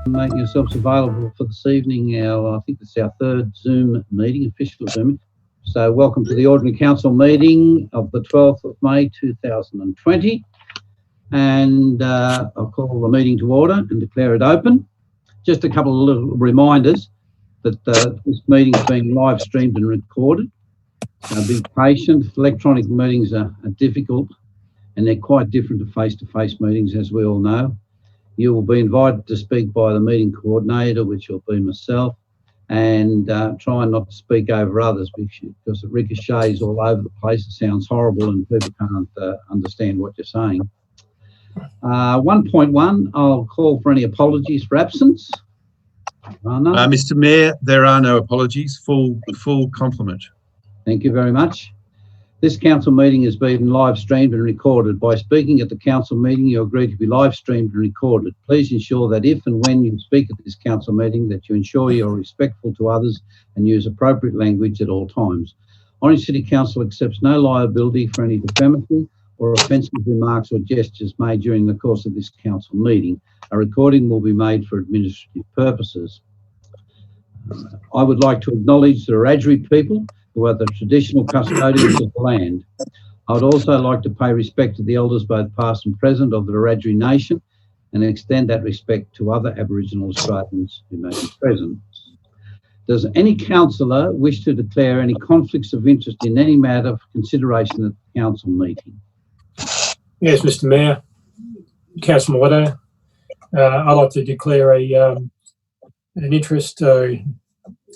Making yourselves available for this evening. I think it's our third Zoom meeting, official Zoom. So welcome to the Ordinary Council meeting of the 12th of May 2020. And I'll call the meeting to order and declare it open. Just a couple of little reminders that this meeting is being live streamed and recorded. Be patient. Electronic meetings are difficult and they're quite different to face-to-face meetings, as we all know. You will be invited to speak by the meeting coordinator, which will be myself, and try not to speak over others because it ricochets all over the place. It sounds horrible and people can't understand what you're saying. 1.1, I'll call for any apologies for absence. Mr. Mayor, there are no apologies. Full complement. Thank you very much. This council meeting has been live streamed and recorded. By speaking at the council meeting, you agree to be live streamed and recorded. Please ensure that if and when you speak at this council meeting, that you ensure you're respectful to others and use appropriate language at all times. Orange City Council accepts no liability for any defamatory or offensive remarks or gestures made during the course of this council meeting. A recording will be made for administrative purposes. I would like to acknowledge the Wiradjuri people who are the traditional custodians of the land. I would also like to pay respect to the elders, both past and present, of the Wiradjuri Nation and extend that respect to other Aboriginal Australians who may be present. Does any councillor wish to declare any conflicts of interest in any matter for consideration at the council meeting? Yes, Mr. Mayor, Councillor Morado, I'd like to declare an interest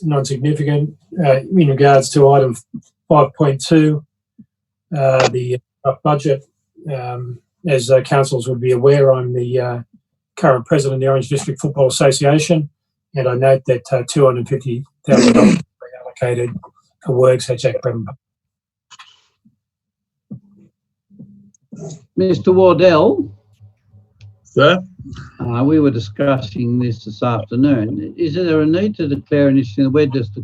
non-significant in regards to item 5.2, the budget. As councils would be aware, I'm the current president of the Orange District Football Association, and I note that $250,000 is allocated for works at Jack Brabham. Mr. Wardell? Sir? We were discussing this afternoon. Is there a need to declare an issue? We're just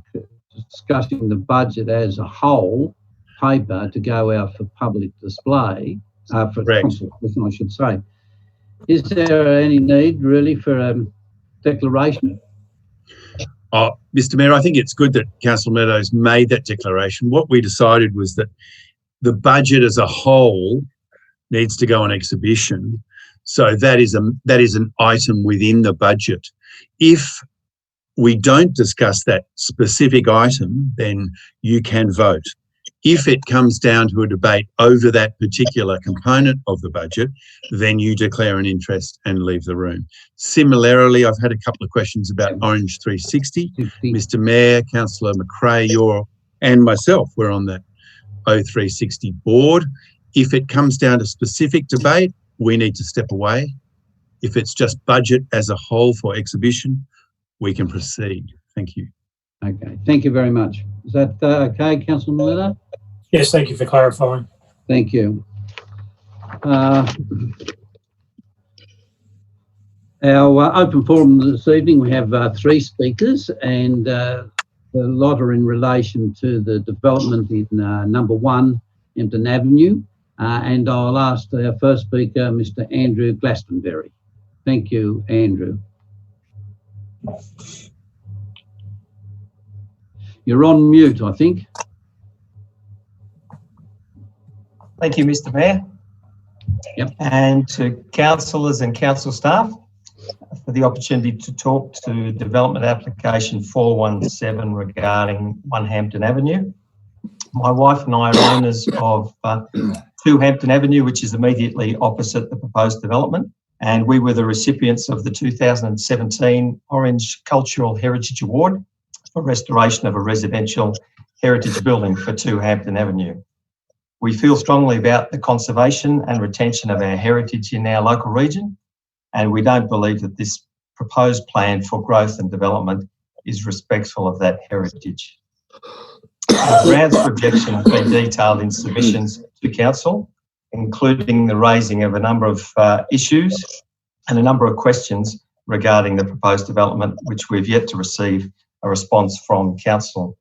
discussing the budget as a whole paper to go out for public display, for consultation, I should say. Is there any need really for a declaration? Mr. Mayor, I think it's good that Councillor Meadows made that declaration. What we decided was that the budget as a whole needs to go on exhibition. So that is an item within the budget. If we don't discuss that specific item, then you can vote. If it comes down to a debate over that particular component of the budget, then you declare an interest and leave the room. Similarly, I've had a couple of questions about Orange 360. Mr. Mayor, Councillor McRae, and myself, we're on the O360 board. If it comes down to specific debate, we need to step away. If it's just budget as a whole for exhibition, we can proceed. Thank you. Okay, thank you very much. Is that okay, Councillor Melito? Yes, thank you for clarifying. Thank you. Our open forum this evening, we have 3 speakers, and the lot are in relation to the development in number 1, Hampton Avenue. And I'll ask our first speaker, Mr. Andrew Glastonbury. Thank you, Andrew. You're on mute, I think. Thank you, Mr. Mayor. Yep. And to councillors and council staff for the opportunity to talk to development application 417 regarding 1 Hampton Avenue. My wife and I are owners of 2 Hampton Avenue, which is immediately opposite the proposed development. And we were the recipients of the 2017 Orange Cultural Heritage Award for restoration of a residential heritage building for 2 Hampton Avenue. We feel strongly about the conservation and retention of our heritage in our local region, and we don't believe that this proposed plan for growth and development is respectful of that heritage. Our grounds for objection have been detailed in submissions to council, including the raising of a number of issues and a number of questions regarding the proposed development, which we've yet to receive a response from council.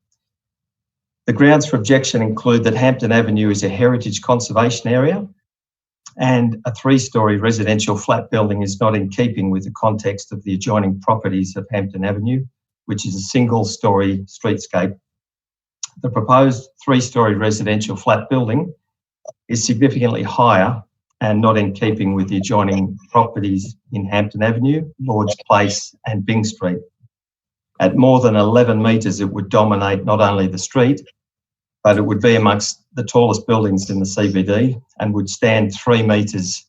The grounds for objection include that Hampton Avenue is a heritage conservation area and a 3-storey residential flat building is not in keeping with the context of the adjoining properties of Hampton Avenue, which is a single-storey streetscape. The proposed 3-storey residential flat building is significantly higher and not in keeping with the adjoining properties in Hampton Avenue, Lord's Place and Byng Street. At more than 11 metres, it would dominate not only the street, but it would be amongst the tallest buildings in the CBD and would stand 3 metres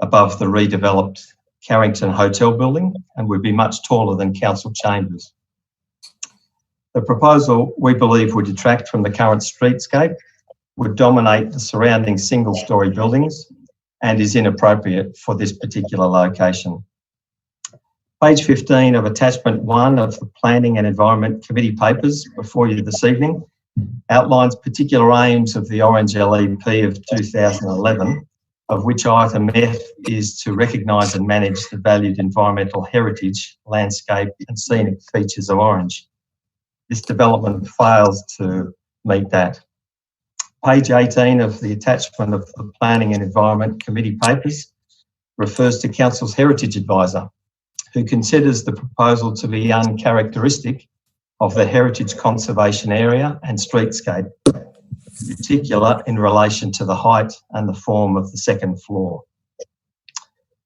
above the redeveloped Carrington Hotel building and would be much taller than council chambers. The proposal, we believe, would detract from the current streetscape, would dominate the surrounding single-storey buildings and is inappropriate for this particular location. Page 15 of attachment 1 of the Planning and Environment Committee papers before you this evening outlines particular aims of the Orange LEP of 2011, of which item F is to recognise and manage the valued environmental heritage, landscape and scenic features of Orange. This development fails to meet that. Page 18 of the attachment of the Planning and Environment Committee papers refers to Council's Heritage Advisor, who considers the proposal to be uncharacteristic of the heritage conservation area and streetscape, in particular in relation to the height and the form of the second floor.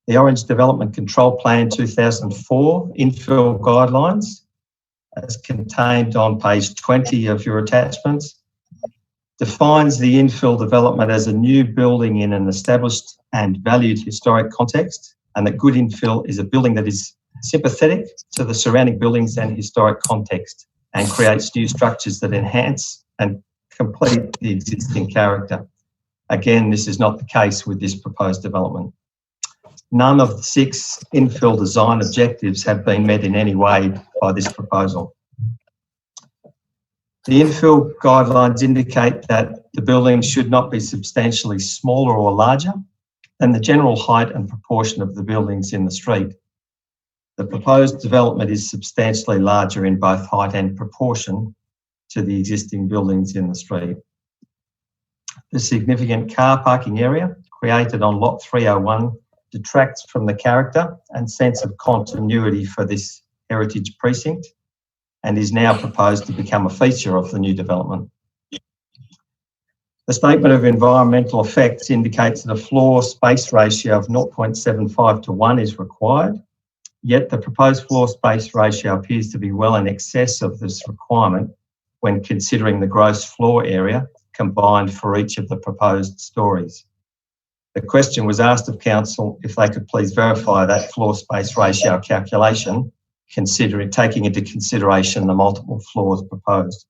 The Orange Development Control Plan 2004 infill guidelines, as contained on page 20 of your attachments, defines the infill development as a new building in an established and valued historic context, and that good infill is a building that is sympathetic to the surrounding buildings and historic context and creates new structures that enhance and complete the existing character. Again, this is not the case with this proposed development. None of the 6 infill design objectives have been met in any way by this proposal. The infill guidelines indicate that the building should not be substantially smaller or larger than the general height and proportion of the buildings in the street. The proposed development is substantially larger in both height and proportion to the existing buildings in the street. The significant car parking area created on lot 301 detracts from the character and sense of continuity for this heritage precinct and is now proposed to become a feature of the new development. The statement of environmental effects indicates that a floor space ratio of 0.75 to 1 is required, yet the proposed floor space ratio appears to be well in excess of this requirement when considering the gross floor area combined for each of the proposed stories. The question was asked of Council if they could please verify that floor space ratio calculation, taking into consideration the multiple floors proposed.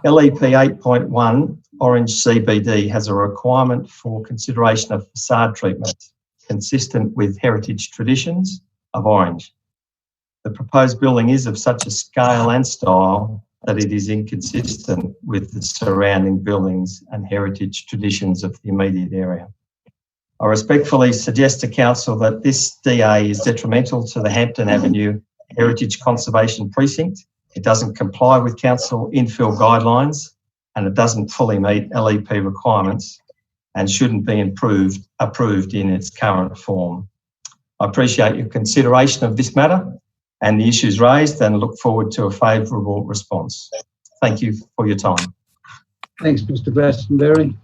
LEP 8.1 Orange CBD has a requirement for consideration of facade treatment consistent with heritage traditions of Orange. The proposed building is of such a scale and style that it is inconsistent with the surrounding buildings and heritage traditions of the immediate area. I respectfully suggest to Council that this DA is detrimental to the Hampton Avenue Heritage Conservation Precinct. It doesn't comply with Council infill guidelines and it doesn't fully meet LEP requirements and shouldn't be approved in its current form. I appreciate your consideration of this matter and the issues raised and look forward to a favourable response. Thank you for your time. Thanks, Mr. Glastonbury.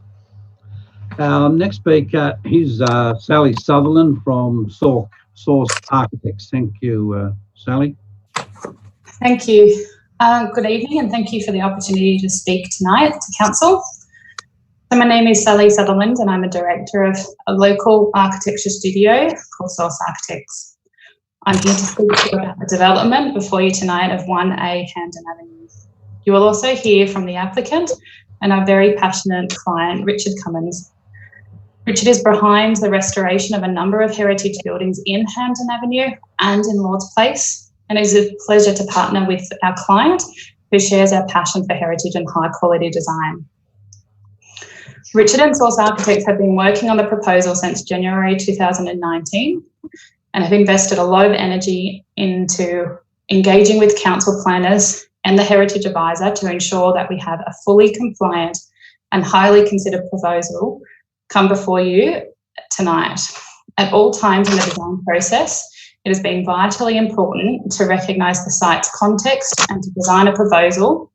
Our next speaker is Sally Sutherland from Source Architects. Thank you, Sally. Thank you. Good evening and thank you for the opportunity to speak tonight to Council. So my name is Sally Sutherland and I'm a director of a local architecture studio called Source Architects. I'm here to speak to you about the development before you tonight of 1A Hampton Avenue. You will also hear from the applicant and our very passionate client, Richard Cummins. Richard is behind the restoration of a number of heritage buildings in Hampton Avenue and in Lord's Place, and it is a pleasure to partner with our client who shares our passion for heritage and high quality design. Richard and Source Architects have been working on the proposal since January 2019 and have invested a lot of energy into engaging with council planners and the Heritage Advisor to ensure that we have a fully compliant and highly considered proposal come before you tonight. At all times in the design process, it has been vitally important to recognise the site's context and to design a proposal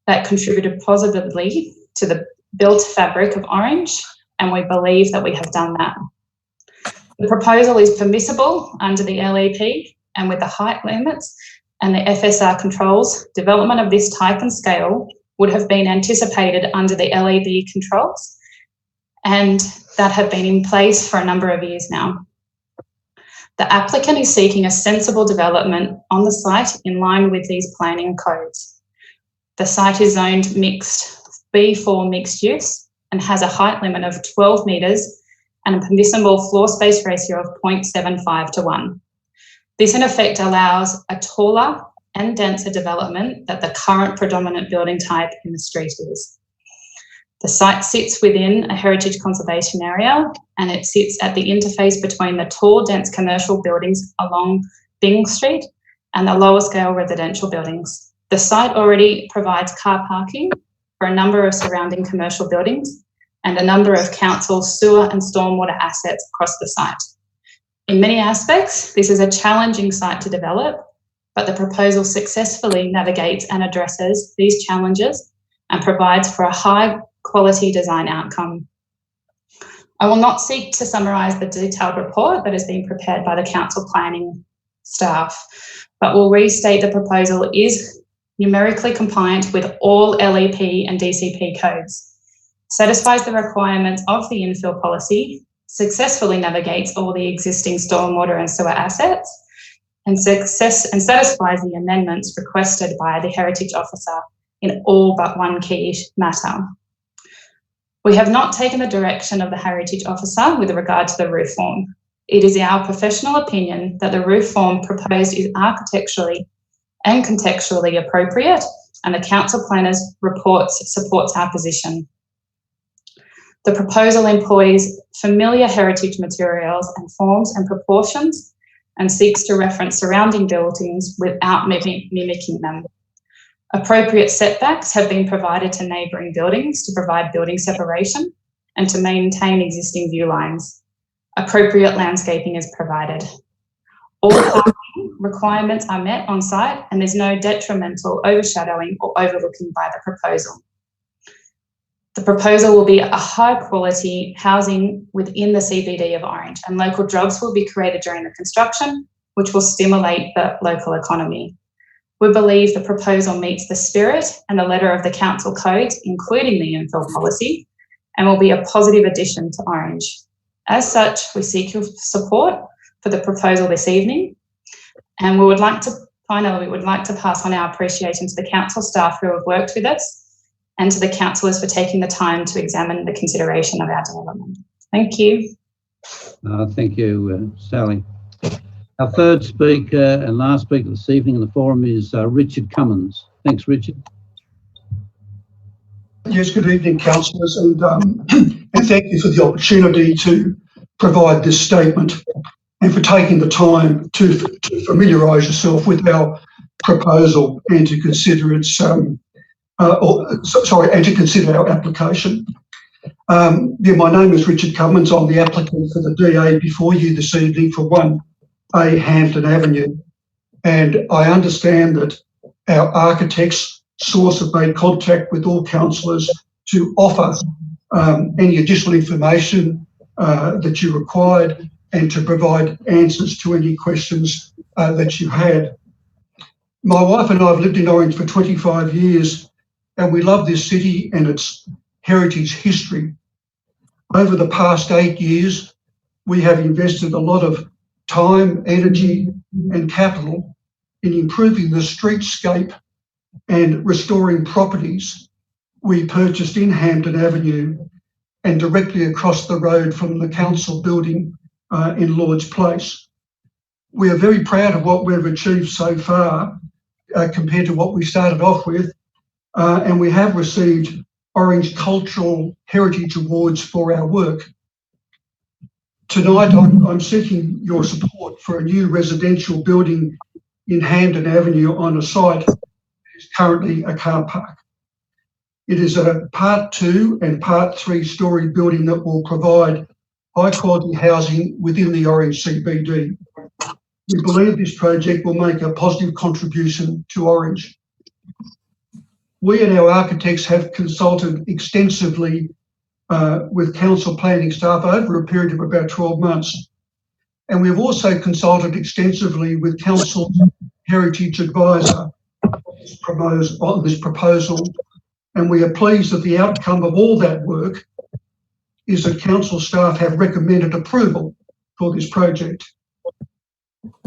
that contributed positively to the built fabric of Orange, and we believe that we have done that. The proposal is permissible under the LEP, and with the height limits and the FSR controls, development of this type and scale would have been anticipated under the LEB controls, and that have been in place for a number of years now. The applicant is seeking a sensible development on the site in line with these planning codes. The site is zoned mixed, B4 mixed use, and has a height limit of 12 metres and a permissible floor space ratio of 0.75 to 1. This in effect allows a taller and denser development that the current predominant building type in the street is. The site sits within a heritage conservation area, and it sits at the interface between the tall, dense commercial buildings along Byng Street and the lower scale residential buildings. The site already provides car parking for a number of surrounding commercial buildings and a number of council sewer and stormwater assets across the site. In many aspects, this is a challenging site to develop, but the proposal successfully navigates and addresses these challenges and provides for a high quality design outcome. I will not seek to summarise the detailed report that has been prepared by the council planning staff, but will restate the proposal is numerically compliant with all LEP and DCP codes, satisfies the requirements of the infill policy, successfully navigates all the existing stormwater and sewer assets, and satisfies the amendments requested by the Heritage Officer in all but one key matter. We have not taken the direction of the Heritage Officer with regard to the roof form. It is our professional opinion that the roof form proposed is architecturally and contextually appropriate, and the council planner's report supports our position. The proposal employs familiar heritage materials and forms and proportions and seeks to reference surrounding buildings without mimicking them. Appropriate setbacks have been provided to neighbouring buildings to provide building separation and to maintain existing view lines. Appropriate landscaping is provided. All parking requirements are met on site, and there's no detrimental overshadowing or overlooking by the proposal. The proposal will be a high quality housing within the CBD of Orange, and local jobs will be created during the construction, which will stimulate the local economy. We believe the proposal meets the spirit and the letter of the council codes, including the infill policy, and will be a positive addition to Orange. As such, we seek your support for the proposal this evening, and we would like to pass on our appreciation to the council staff who have worked with us and to the councillors for taking the time to examine the consideration of our development. Thank you. Thank you, Sally. Our third speaker and last speaker this evening in the forum is Richard Cummins. Thanks, Richard. Yes, good evening, councillors, and thank you for the opportunity to provide this statement and for taking the time to familiarise yourself with our proposal and to consider its and to consider our application. My name is Richard Cummins. I'm the applicant for the DA before you this evening for 1A Hampton Avenue, and I understand that our architects source have made contact with all councillors to offer any additional information that you required and to provide answers to any questions that you had. My wife and I have lived in Orange for 25 years, and we love this city and its heritage history. Over the past 8 years, we have invested a lot of time, energy and capital in improving the streetscape and restoring properties we purchased in Hampton Avenue and directly across the road from the council building in Lord's Place. We are very proud of what we've achieved so far compared to what we started off with, and we have received Orange Cultural Heritage Awards for our work. Tonight, I'm seeking your support for a new residential building in Hampton Avenue on a site that is currently a car park. It is a Part 2 and Part 3 storey building that will provide high quality housing within the Orange CBD. We believe this project will make a positive contribution to Orange. We and our architects have consulted extensively with council planning staff over a period of about 12 months. And we've also consulted extensively with Council Heritage Advisor on this proposal. And we are pleased that the outcome of all that work is that council staff have recommended approval for this project.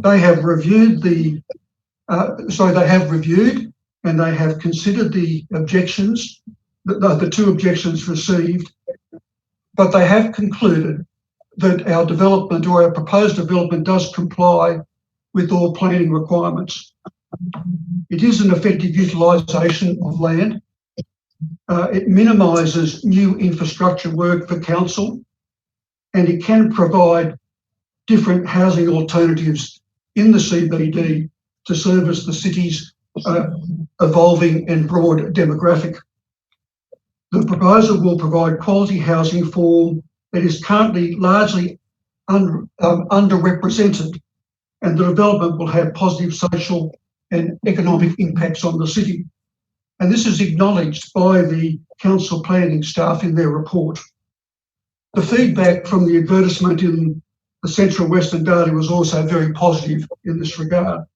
They have reviewed and they have considered the objections, the two objections received, but they have concluded that our development or our proposed development does comply with all planning requirements. It is an effective utilisation of land. It minimises new infrastructure work for council, and it can provide different housing alternatives in the CBD to service the city's evolving and broad demographic. The proposal will provide quality housing for that is currently largely underrepresented, and the development will have positive social and economic impacts on the city. And this is acknowledged by the council planning staff in their report. The feedback from the advertisement in the Central Western Daily was also very positive in this regard.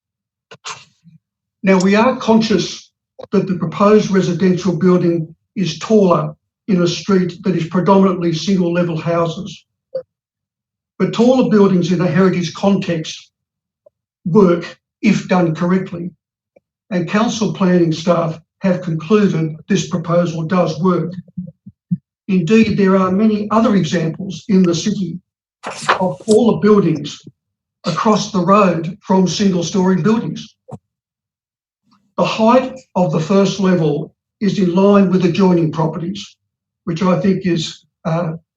Now, we are conscious that the proposed residential building is taller in a street that is predominantly single level houses. But taller buildings in a heritage context work if done correctly. And council planning staff have concluded this proposal does work. Indeed, there are many other examples in the city of taller buildings across the road from single-storey buildings. The height of the first level is in line with adjoining properties, which I think is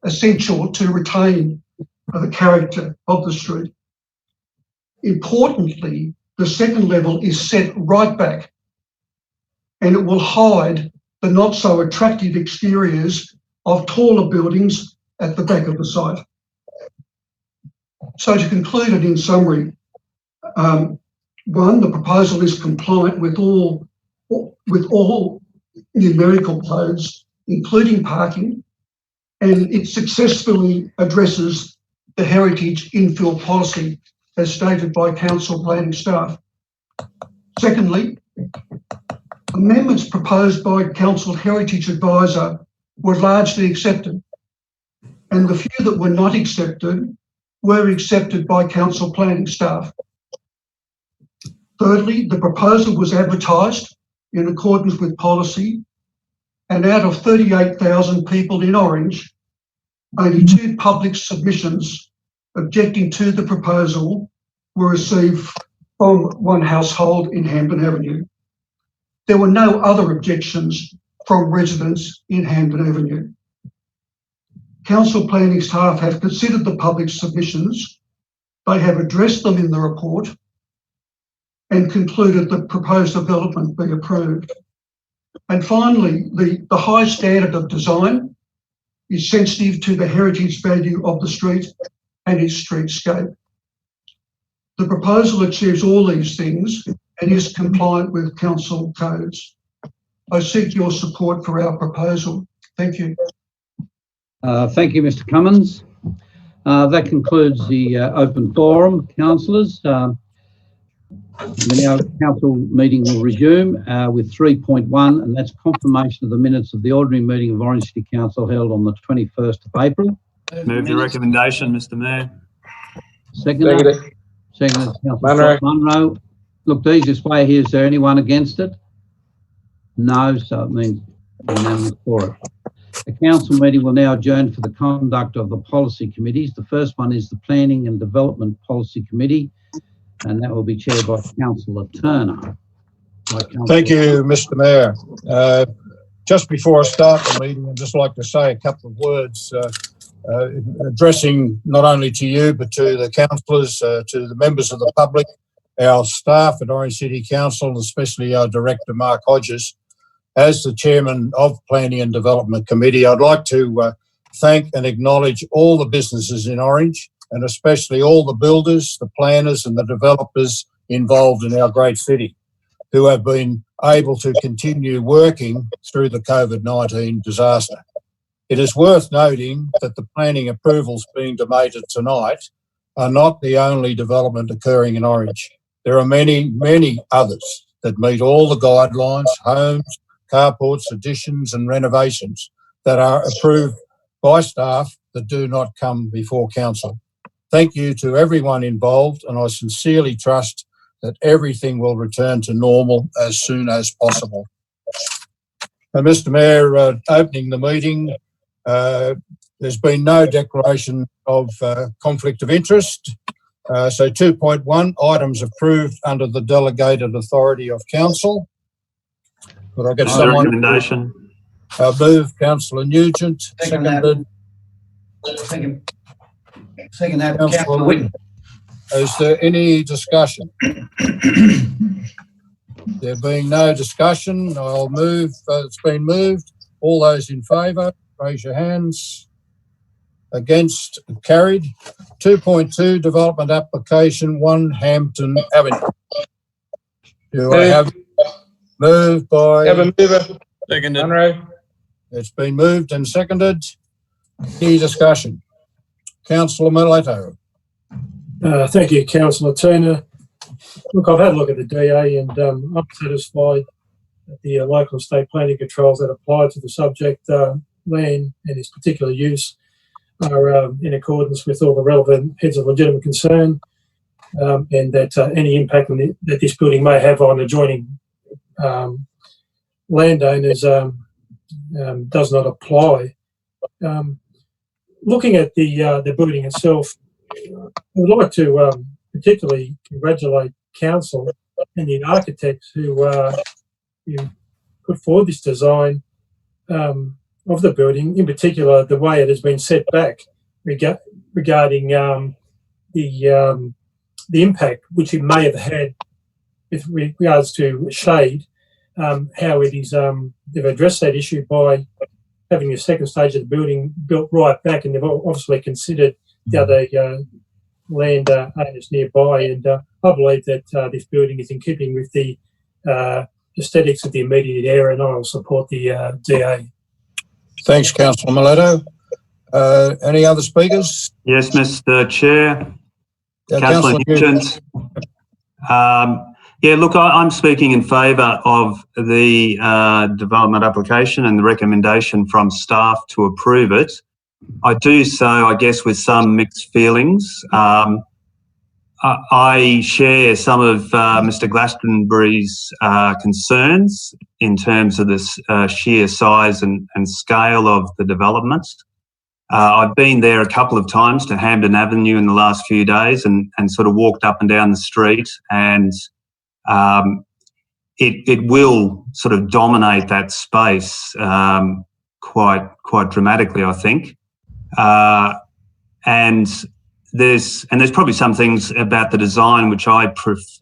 essential to retain the character of the street. Importantly, the second level is set right back, and it will hide the not so attractive exteriors of taller buildings at the back of the site. So to conclude it in summary, one, the proposal is compliant with all numerical codes, including parking, and it successfully addresses the heritage infill policy as stated by council planning staff. Secondly, amendments proposed by council heritage advisor were largely accepted, and the few that were not accepted were accepted by council planning staff. Thirdly, the proposal was advertised in accordance with policy, and out of 38,000 people in Orange, only 2 public submissions objecting to the proposal were received from one household in Hampden Avenue. There were no other objections from residents in Hampden Avenue. Council planning staff have considered the public submissions, they have addressed them in the report, and concluded the proposed development be approved. And finally, the high standard of design is sensitive to the heritage value of the street and its streetscape. The proposal achieves all these things and is compliant with council codes. I seek your support for our proposal. Thank you. Thank you, Mr. Cummins. That concludes the open forum, councillors. Now, council meeting will resume with 3.1, and that's confirmation of the minutes of the ordinary meeting of Orange City Council held on the 21st of April. Move the recommendation, Mr. Mayor. Second, Councillor Munro. Look, the easiest way here, is there anyone against it? No, so it means unanimous for it. The council meeting will now adjourn for the conduct of the policy committees. The first one is the Planning and Development Policy Committee, and that will be chaired by Councillor Turner. Thank you, Mr. Mayor. Just before I start the meeting, I'd just like to say a couple of words addressing not only to you, but to the councillors, to the members of the public, our staff at Orange City Council, especially our Director, Mark Hodges. as the chairman of Planning and Development Committee, I'd like to thank and acknowledge all the businesses in Orange, and especially all the builders, the planners and the developers involved in our great city, who have been able to continue working through the COVID-19 disaster. It is worth noting that the planning approvals being debated tonight are not the only development occurring in Orange. There are many, many others that meet all the guidelines, homes, carports, additions and renovations that are approved by staff that do not come before council. Thank you to everyone involved, and I sincerely trust that everything will return to normal as soon as possible. Mr. Mayor, opening the meeting, there's been no declaration of conflict of interest. So 2.1, items approved under the delegated authority of council. Could I get someone? Recommendation. Move, Councillor Nugent. Seconded. Second that, Councillor Councillor Whitten. Is there any discussion? There being no discussion, I'll move. It's been moved. All those in favour, raise your hands. Against, carried. 2.2, development application 1 Hampton Avenue. Do I have moved by? Have a mover. Seconded. Monroe. It's been moved and seconded. Any discussion? Councillor Mileto. Thank you, Councillor Turner. Look, I've had a look at the DA and I'm satisfied that the local and state planning controls that apply to the subject land and its particular use are in accordance with all the relevant heads of legitimate concern, and that any impact that this building may have on adjoining landowners does not apply. Looking at the building itself, I would like to particularly congratulate council and the architects who put forward this design of the building, in particular the way it has been set back regarding the impact which it may have had with regards to shade, how it is they've addressed that issue by having the second stage of the building built right back, and they've obviously considered the other land owners nearby, and I believe that this building is in keeping with the aesthetics of the immediate area, and I will support the DA. Thanks, Councillor Mileto. Any other speakers? Yes, Mr. Chair. Councillor Nugent. Yeah, look, I'm speaking in favour of the development application and the recommendation from staff to approve it. I do so, I guess, with some mixed feelings. I share some of Mr. Glastonbury's concerns in terms of this sheer size and scale of the development. I've been there a couple of times to Hampton Avenue in the last few days and sort of walked up and down the street, and it will sort of dominate that space quite dramatically, I think. And there's probably some things about the design which I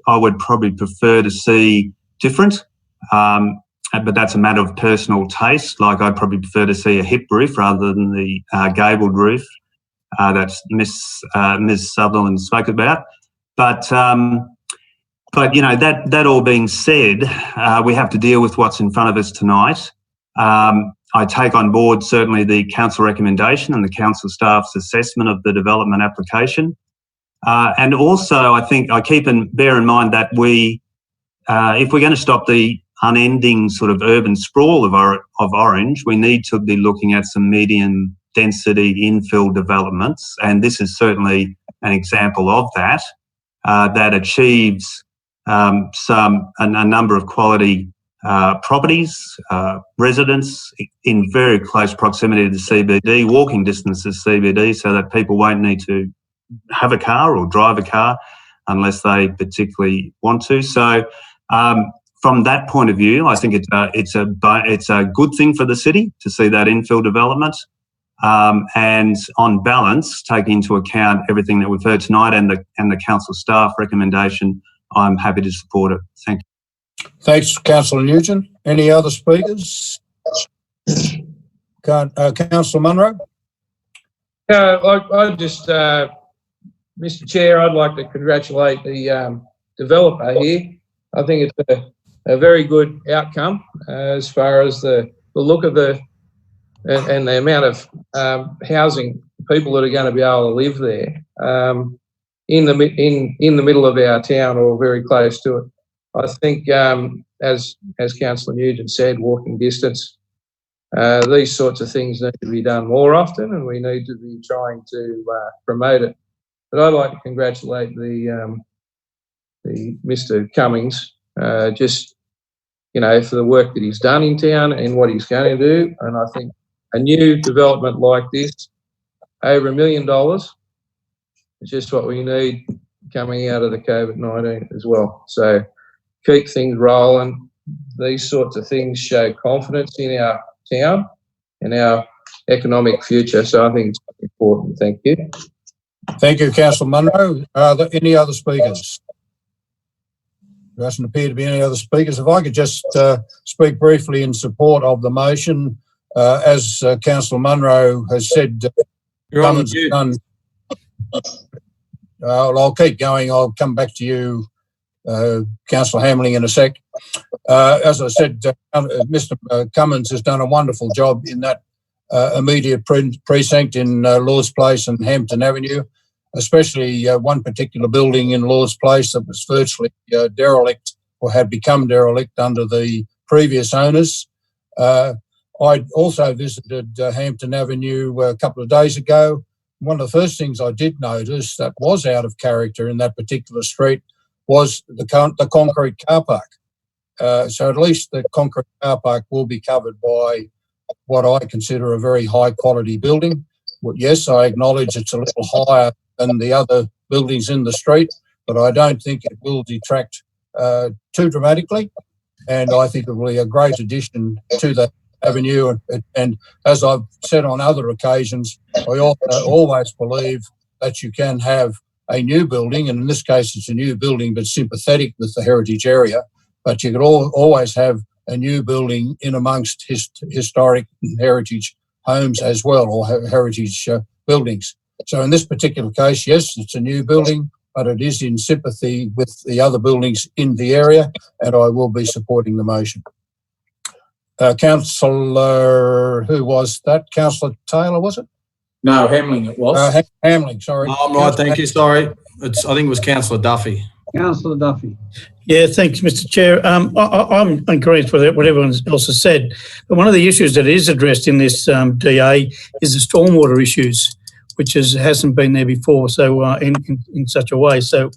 would probably prefer to see different, but that's a matter of personal taste. Like, I'd probably prefer to see a hip roof rather than the gabled roof that Ms. Sutherland spoke about. But you know, that all being said, we have to deal with what's in front of us tonight. I take on board certainly the council recommendation and the council staff's assessment of the development application. And also, I think I bear in mind that if we're going to stop the unending sort of urban sprawl of Orange, we need to be looking at some medium density infill developments. And this is certainly an example of that, that achieves a number of quality properties, residents in very close proximity to CBD, walking distance to CBD, so that people won't need to have a car or drive a car unless they particularly want to. So from that point of view, I think it's a good thing for the city to see that infill development. And on balance, taking into account everything that we've heard tonight and the council staff recommendation, I'm happy to support it. Thank you. Thanks, Councillor Nugent. Any other speakers? Councillor Munro? I just, Mr. Chair, I'd like to congratulate the developer here. I think it's a very good outcome as far as the look of and the amount of housing people that are going to be able to live there in the middle of our town or very close to it. I think, as Councillor Nugent said, walking distance. These sorts of things need to be done more often, and we need to be trying to promote it. But I'd like to congratulate the Mr. Cummings, just for the work that he's done in town and what he's going to do. And I think a new development like this, over $1 million, is just what we need coming out of the COVID-19 as well. So keep things rolling. These sorts of things show confidence in our town and our economic future. So I think it's important. Thank you. Thank you, Councillor Munro. Are there any other speakers? There doesn't appear to be any other speakers. If I could just speak briefly in support of the motion, as Councillor Munro has said, I'll keep going. I'll come back to you, Councillor Hamling, in a sec. As I said, Mr. Cummins has done a wonderful job in that immediate precinct in Lords Place and Hampton Avenue, especially one particular building in Lords Place that was virtually derelict or had become derelict under the previous owners. I also visited Hampton Avenue a couple of days ago. One of the first things I did notice that was out of character in that particular street was the concrete car park. So at least the concrete car park will be covered by what I consider a very high quality building. Well, yes, I acknowledge it's a little higher than the other buildings in the street, but I don't think it will detract too dramatically. And I think it will be a great addition to that avenue. And as I've said on other occasions, I always believe that you can have a new building, and in this case it's a new building but sympathetic with the heritage area, but you could always have a new building in amongst historic and heritage homes as well, or heritage buildings. So in this particular case, yes, it's a new building, but it is in sympathy with the other buildings in the area, and I will be supporting the motion. Councillor, who was that? Councillor Taylor, was it? No, Hamling it was. Hamling, sorry. No, I'm right, thank you, sorry. I think it was Councillor Duffy. Councillor Duffy. Yeah, thanks, Mr. Chair. I'm in agreement with what everyone else has said. But one of the issues that is addressed in this DA is the stormwater issues, which hasn't been there before. So in such a way. So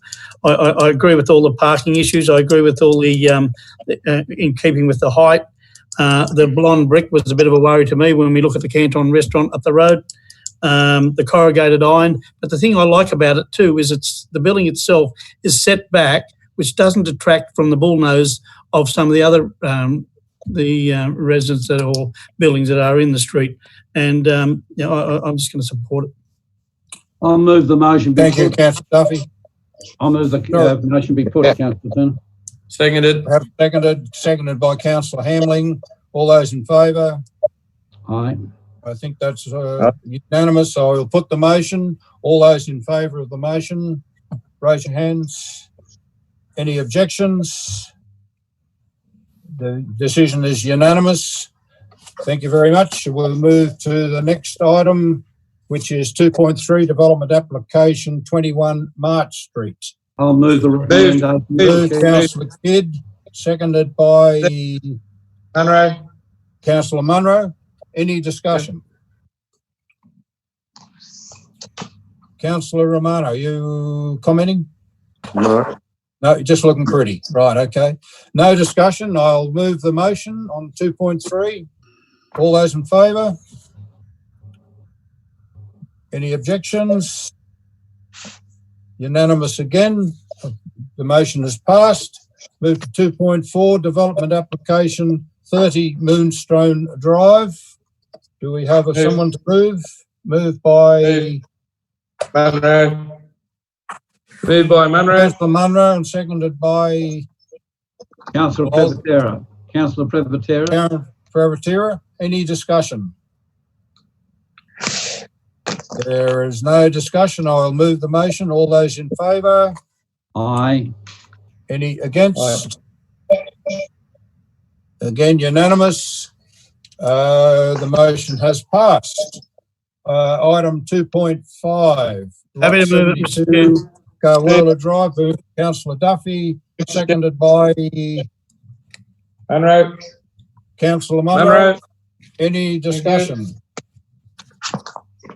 I agree with all the parking issues. I agree with all the in keeping with the height. The blonde brick was a bit of a worry to me when we look at the Canton restaurant up the road. The corrugated iron. But the thing I like about it too is the building itself is set back, which doesn't detract from the bullnose of some of the other residents or buildings that are in the street. And I'm just going to support it. I'll move the motion. Thank you, Councillor Duffy. I'll move the motion be put, Councillor Turner. Seconded. Seconded by Councillor Hamling. All those in favour? Aye. I think that's unanimous. So I will put the motion. All those in favour of the motion, raise your hands. Any objections? The decision is unanimous. Thank you very much. We'll move to the next item, which is 2.3 Development Application 21 March Street. I'll move the recommendation. Move Councillor Kidd, seconded by Munro. Councillor Munro. Any discussion? Councillor Romano, are you commenting? No. No, you're just looking pretty. Right, okay. No discussion. I'll move the motion on 2.3. All those in favour? Any objections? Unanimous again. The motion is passed. Move to 2.4, Development Application 30 Moonstone Drive. Do we have someone to move? Moved by Munro. Moved by Munro. Councillor Munro and seconded by Councillor Well- Presbytera. Councillor Presbytera. Presbytera, any discussion? There is no discussion. I will move the motion. All those in favour? Aye. Any against? Again, unanimous. The motion has passed. Item 2.5. Happy to move it, Mr. Chair. Carwilla Drive, Councillor Duffy, seconded by Munro. Councillor Munro. Munro. Any discussion?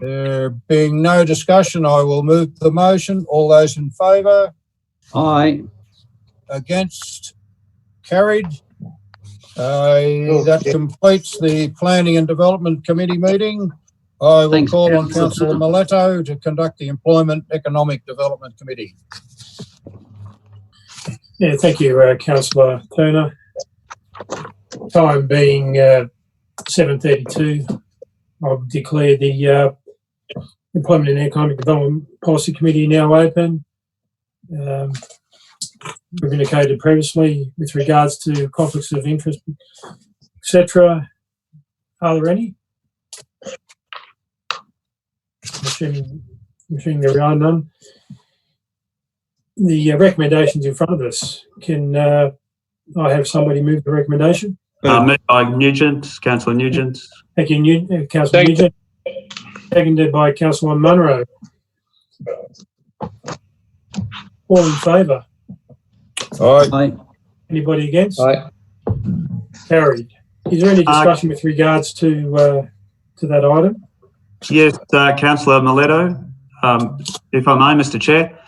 There being no discussion, I will move the motion. All those in favour? Aye. Against? Carried. That completes the Planning and Development Committee meeting. I will Thanks, call on Councillor. Councillor Miletto to conduct the Employment Economic Development Committee. Yeah, thank you, Councillor Turner. Time being 7:32, I'll declare the Employment and Economic Development Policy Committee now open. We've indicated previously with regards to conflicts of interest, etc. Are there any? I'm assuming there are none. The recommendations in front of us. Can I have somebody move the recommendation? Moved by Nugent, Councillor Nugent. Thank you, Councillor Nugent. Seconded by Councillor Munro. All in favour? Aye. Anybody against? Aye. Carried. Is there any discussion with regards to that item? Yes, Councillor Miletto, if I may, Mr. Chair.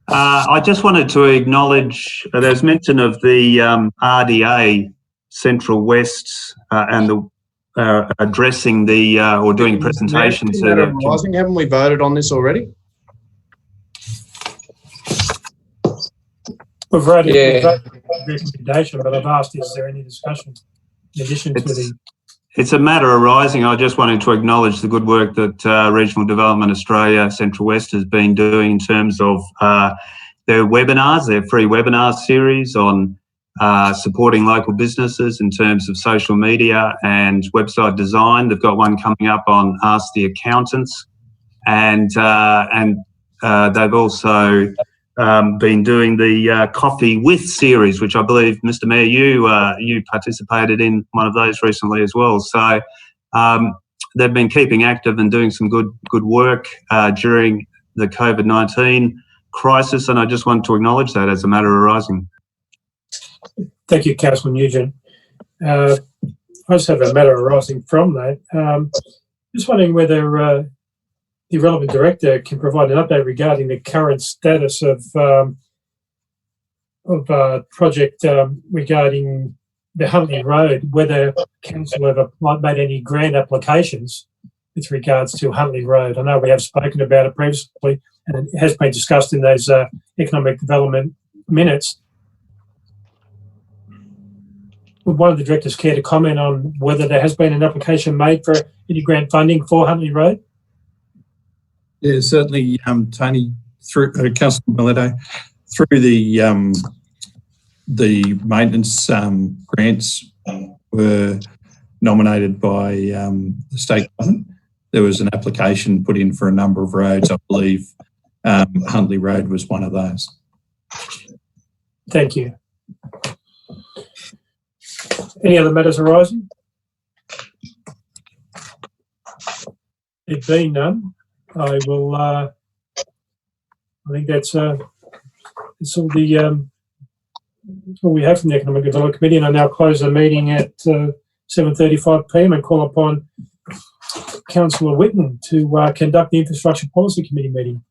I just wanted to acknowledge there's mention of the RDA Central West and the addressing the or doing presentation to the. Rising, haven't we voted on this already? We've voted Yeah. the recommendation, but I've asked, is there any discussion in addition to the... It's a matter arising. I just wanted to acknowledge the good work that Regional Development Australia Central West has been doing in terms of their webinars, their free webinar series on supporting local businesses in terms of social media and website design. They've got one coming up on Ask the Accountants, and they've also been doing the Coffee With series, which I believe, Mr. Mayor, you participated in one of those recently as well. So they've been keeping active and doing some good work during the COVID-19 crisis, and I just want to acknowledge that as a matter arising. Thank you, Councillor Nugent. I just have a matter arising from that. Just wondering whether the relevant director can provide an update regarding the current status of project regarding the Huntley Road, whether council ever made any grant applications with regards to Huntley Road. I know we have spoken about it previously, and it has been discussed in those economic development minutes. Would one of the directors care to comment on whether there has been an application made for any grant funding for Huntley Road? Yeah, certainly, Tony, through Councillor Miletto, through the maintenance grants were nominated by the state government. There was an application put in for a number of roads. I believe Huntley Road was one of those. Thank you. Any other matters arising? There being none, I will. I think that's all we have from the Economic Development Committee, and I now close the meeting at 7:35 p.m. and call upon Councillor Whitten to conduct the Infrastructure Policy Committee meeting.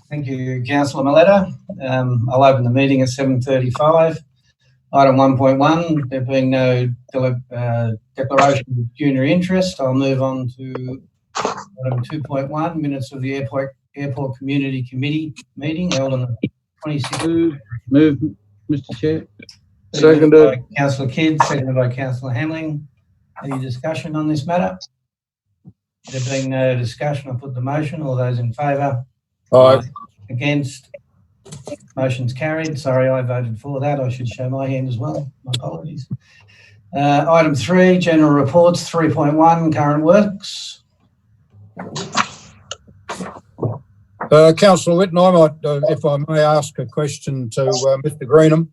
Thank you, Councillor Miletto. I'll open the meeting at 7:35. Item 1.1, there being no declaration of junior interest, I'll move on to item 2.1, minutes of the Airport Community Committee meeting held on the 26th. Move, Mr. Chair. Seconded. Councillor Kidd, seconded by Councillor Hamling. Any discussion on this matter? There being no discussion, I'll put the motion. All those in favour? Aye. Against? Motion's carried. Sorry, I voted for that. I should show my hand as well. My apologies. Item 3, general reports, 3.1, current works. Councillor Whitten, I might, if I may ask a question to Mr. Greenham.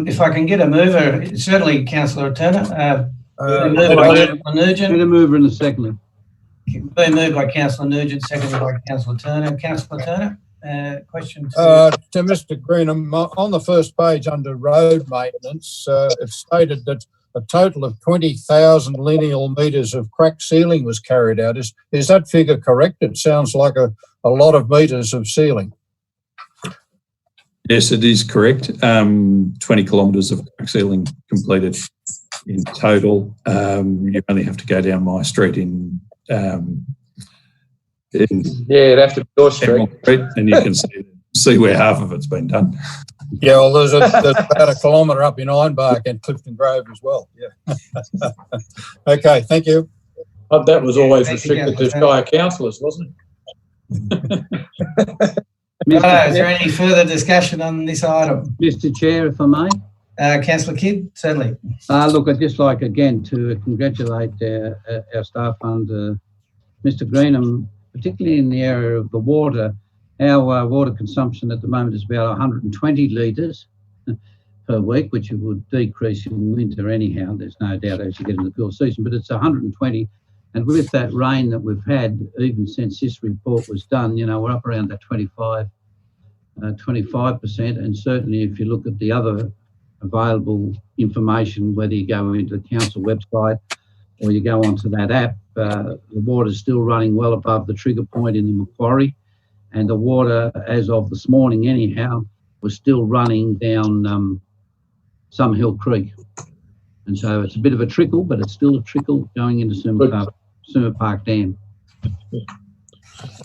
If I can get a mover, certainly Councillor Turner. Moved by Councillor Nugent. Get a mover and a seconder. Been moved by Councillor Nugent, seconded by Councillor Turner. Councillor Turner, question to Mr. Greenham, on the first page under road maintenance, it's stated that a total of 20,000 lineal metres of crack sealing was carried out. Is that figure correct? It sounds like a lot of metres of sealing. Yes, it is correct. 20 kilometres of crack sealing completed in total. You only have to go down my street in yeah, it'd have to be your street. And you can see where half of it's been done. Yeah, well, there's about a kilometre up in Ironbark and Clifton Grove as well. Yeah. Okay, thank you. That was always restricted to Shire councillors, wasn't it? is there any further discussion on this item? Mr. Chair, if I may. Councillor Kidd, certainly. Look, I'd just like again to congratulate our staff under Mr. Greenham, particularly in the area of the water. Our water consumption at the moment is about 120 litres per week, which would decrease in winter anyhow. There's no doubt as you get into the cool season, but it's 120. And with that rain that we've had, even since this report was done, you know, we're up around that 25%. And certainly if you look at the other available information, whether you go into the council website or you go onto that app, the water's still running well above the trigger point in the Macquarie, and the water, as of this morning anyhow, was still running down Some Hill Creek. And so it's a bit of a trickle, but it's still a trickle going into Summer Park Dam.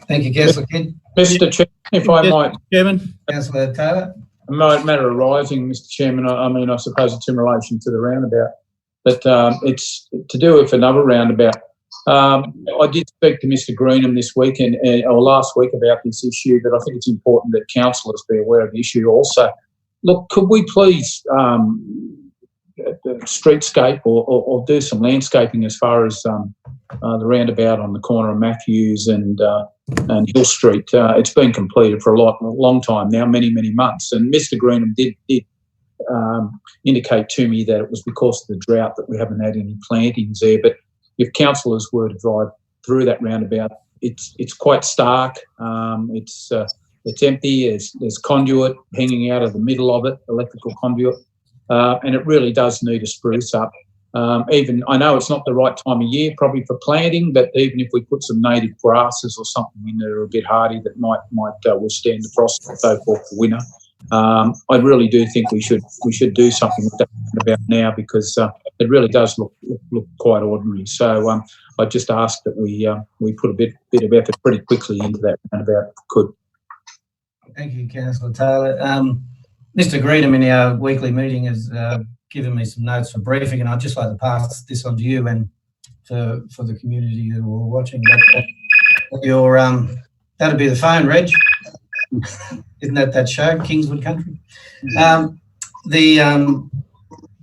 Thank you, Councillor Kidd. Mr. Chair, if I might. Chairman. Councillor Taylor. A matter arising, Mr. Chairman, I mean, I suppose it's in relation to the roundabout, but it's to do with another roundabout. I did speak to Mr. Greenham this week or last week about this issue, but I think it's important that councillors be aware of the issue also. Look, could we please streetscape or do some landscaping as far as the roundabout on the corner of Matthews and Hill Street? It's been completed for a long time now, many months. And Mr. Greenham did indicate to me that it was because of the drought that we haven't had any plantings there. But if councillors were to drive through that roundabout, it's quite stark. It's empty. There's conduit hanging out of the middle of it, electrical conduit. And it really does need a spruce up. Even I know it's not the right time of year probably for planting, but even if we put some native grasses or something in there a bit hardy that might withstand the frost and so forth for winter, I really do think we should do something with that about now, because it really does look quite ordinary. So I just ask that we put a bit of effort pretty quickly into that roundabout if we could. Thank you, Councillor Taylor. Mr. Greenham in our weekly meeting has given me some notes for briefing, and I'd just like to pass this on to you and for the community who are watching. Your that'll be the phone, Reg. Isn't that show, Kingswood Country? They're going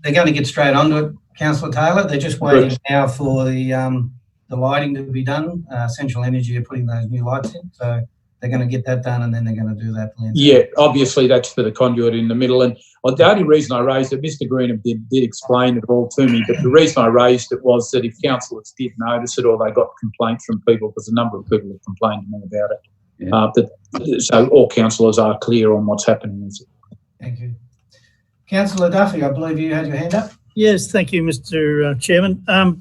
to get straight onto it, Councillor Taylor. They're just waiting now for the lighting to be done. Central Energy are putting those new lights in, so they're going to get that done, and then they're going to do that. Yeah, obviously that's for the conduit in the middle. And the only reason I raised it, Mr. Greenham did explain it all to me, but the reason I raised it was that if councillors did notice it or they got complaints from people, because a number of people have complained to me about it, so all councillors are clear on what's happening. Thank you. Councillor Duffy, I believe you had your hand up. Yes, thank you, Mr. Chairman. A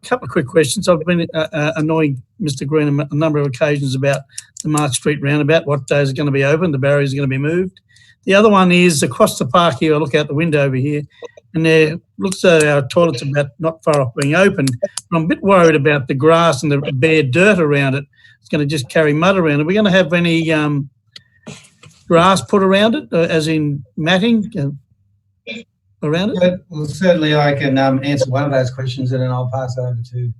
couple of quick questions. I've been annoying Mr. Greenham a number of occasions about the Mark Street roundabout, what days are going to be open, the barriers are going to be moved. The other one is across the park here. I look out the window over here, and there looks like our toilets about not far off being opened. But I'm a bit worried about the grass and the bare dirt around it. It's going to just carry mud around. Are we going to have any grass put around it, as in matting around it? Well, certainly I can answer one of those questions, and then I'll pass over to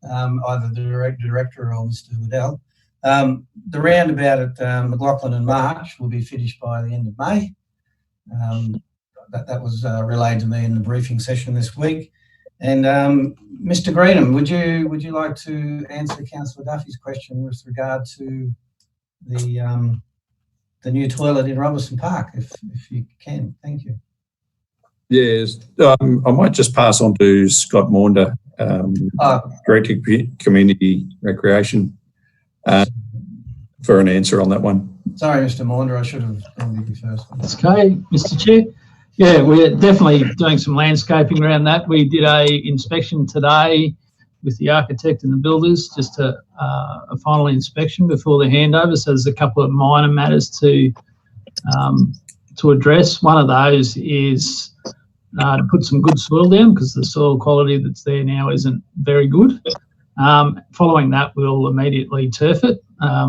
either the director or Mr. Waddell. The roundabout at McLaughlin and March will be finished by the end of May. That was relayed to me in the briefing session this week. And Mr. Greenham, would you like to answer Councillor Duffy's question with regard to the new toilet in Robertson Park, if you can? Thank you. Yes, I might just pass on to Scott Maunder, Director of Community Recreation, for an answer on that one. Sorry, Mr. Maunder, I should have called you first. That's okay, Mr. Chair. Yeah, we're definitely doing some landscaping around that. We did a inspection today with the architect and the builders, just a final inspection before the handover. So there's a couple of minor matters to address. One of those is to put some good soil down, because the soil quality that's there now isn't very good. Following that, we'll immediately turf it.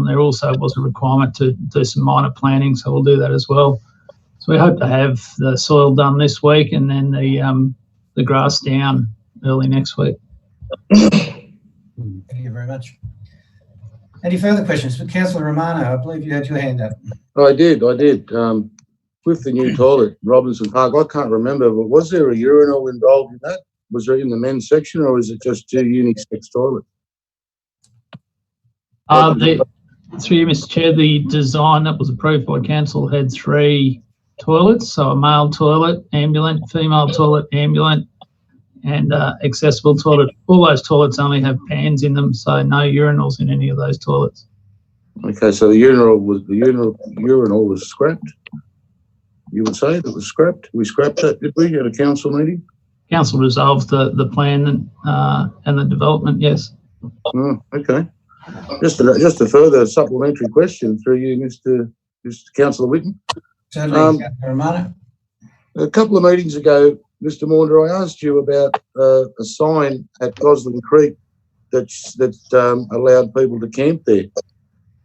There also was a requirement to do some minor planting, so we'll do that as well. So we hope to have the soil done this week and then the grass down early next week. Thank you very much. Any further questions for Councillor Romano? I believe you had your hand up. I did. With the new toilet, Robinson Park, I can't remember, but was there a urinal involved in that? Was it in the men's section, or is it just two unisex toilets? Through you, Mr. Chair, the design that was approved by council had 3 toilets, so a male toilet, ambulant, female toilet, ambulant, and accessible toilet. All those toilets only have pans in them, so no urinals in any of those toilets. Okay, so the urinal was scrapped. You would say that was scrapped. We scrapped that, did we, at a council meeting? Council resolved the plan and the development, yes. Oh, okay. Just a further supplementary question through you, Mr. Councillor Whitten. Certainly, Romano. A couple of meetings ago, Mr. Maunder, I asked you about a sign at Gosling Creek that allowed people to camp there.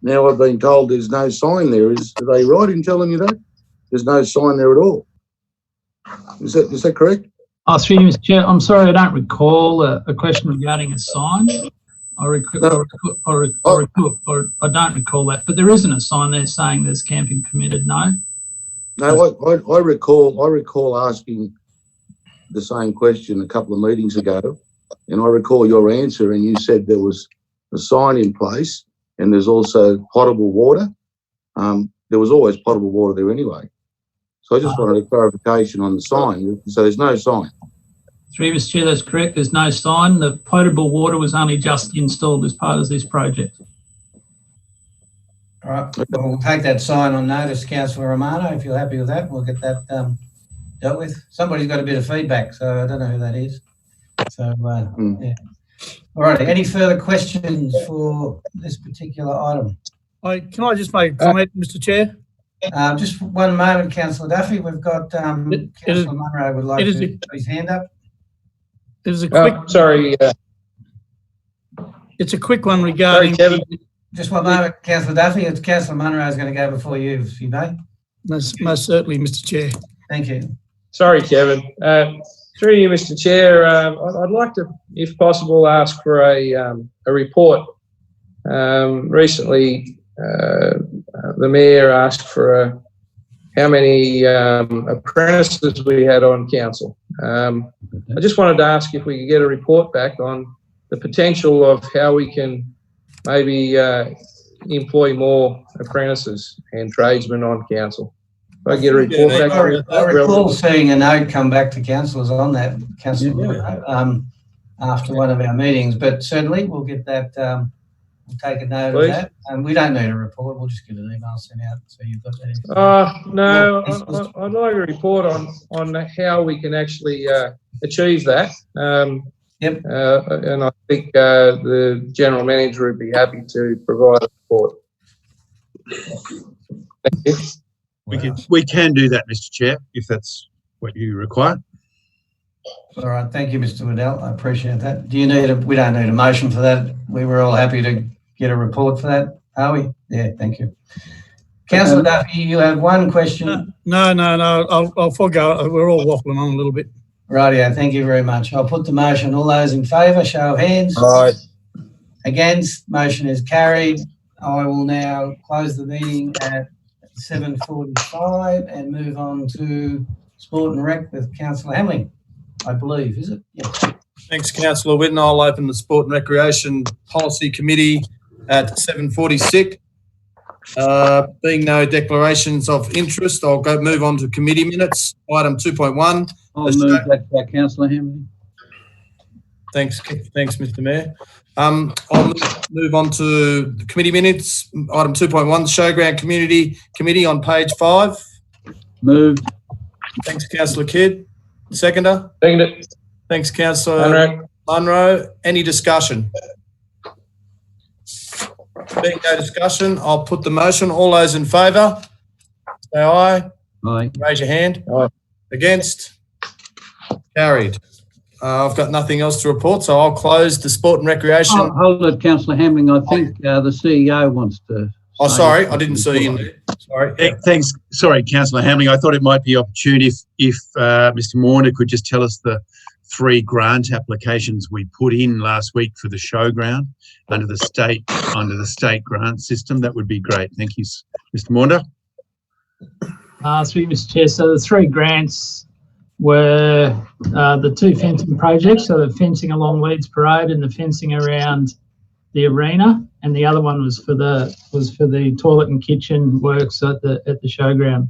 Now I've been told there's no sign there. Are they right in telling you that? There's no sign there at all. Is that correct? Oh, through you, Mr. Chair, I'm sorry, I don't recall a question regarding a sign. I don't recall that, but there isn't a sign there saying there's camping permitted, no? No, I recall asking the same question a couple of meetings ago, and I recall your answer, and you said there was a sign in place and there's also potable water. There was always potable water there anyway. So I just wanted a clarification on the sign. So there's no sign. Through Mr. Chair, that's correct. There's no sign. The potable water was only just installed as part of this project. All right, well, we'll take that sign on notice, Councillor Romano. If you're happy with that, we'll get that dealt with. Somebody's got a bit of feedback, so I don't know who that is. So, yeah. All right, any further questions for this particular item? Can I just make a comment, Mr. Chair? Just one moment, Councillor Duffy. We've got Councillor Munro would like to put his hand up. There's a quick. It's a quick one regarding. Sorry, just one moment, Councillor Duffy. It's Councillor Munro is going to go before you, if you may. Most certainly, Mr. Chair. Thank you. Sorry, Kevin. Through you, Mr. Chair, I'd like to, if possible, ask for a report. Recently, the Mayor asked for how many apprentices we had on council. I just wanted to ask if we could get a report back on the potential of how we can maybe employ more apprentices and tradesmen on council. If I get a report back. I recall seeing a note come back to councillors on that, Councillor, after one of our meetings, but certainly we'll get that. We'll take a note of that. And we don't need a report. We'll just get an email sent out so you've got that. No, I'd like a report on how we can actually achieve that. Yep. And I think the General Manager would be happy to provide a report. Thank you. We can do that, Mr. Chair, if that's what you require. All right, thank you, Mr. Waddell. I appreciate that. Do you need we don't need a motion for that. We were all happy to get a report for that, are we? Yeah, thank you. Councillor Duffy, you have one question. No. I'll forego. We're all waffling on a little bit. Rightio, thank you very much. I'll put the motion. All those in favour, show of hands. Aye. Against, motion is carried. I will now close the meeting at 7:45 and move on to Sport and Rec with Councillor Hamling, I believe, is it? Yes. Thanks, Councillor Whitten. I'll open the Sport and Recreation Policy Committee at 7:46. Being no declarations of interest, I'll move on to committee minutes. Item 2.1. I'll move that, Councillor Hamley. Thanks, Mr. Mayor. I'll move on to the committee minutes. Item 2.1, the Showground Committee on page 5. Moved. Thanks, Councillor Kidd. Seconder? Second it. Thanks, Councillor Munro. Any discussion? Being no discussion, I'll put the motion. All those in favour, say aye. Aye. Raise your hand. Aye. Against? Carried. I've got nothing else to report, so I'll close the Sport and Recreation. Hold it, Councillor Hamling. I think the CEO wants to. Oh, sorry, I didn't see you there. Sorry. Thanks. Sorry, Councillor Hamling. I thought it might be opportune if Mr. Warner could just tell us the 3 grant applications we put in last week for the showground under the state grant system. That would be great. Thank you, Mr. Maunda. Through you, Mr. Chair. So the 3 grants were the 2 fencing projects, so the fencing along Leeds Parade and the fencing around the arena, and the other one was for the toilet and kitchen works at the showground.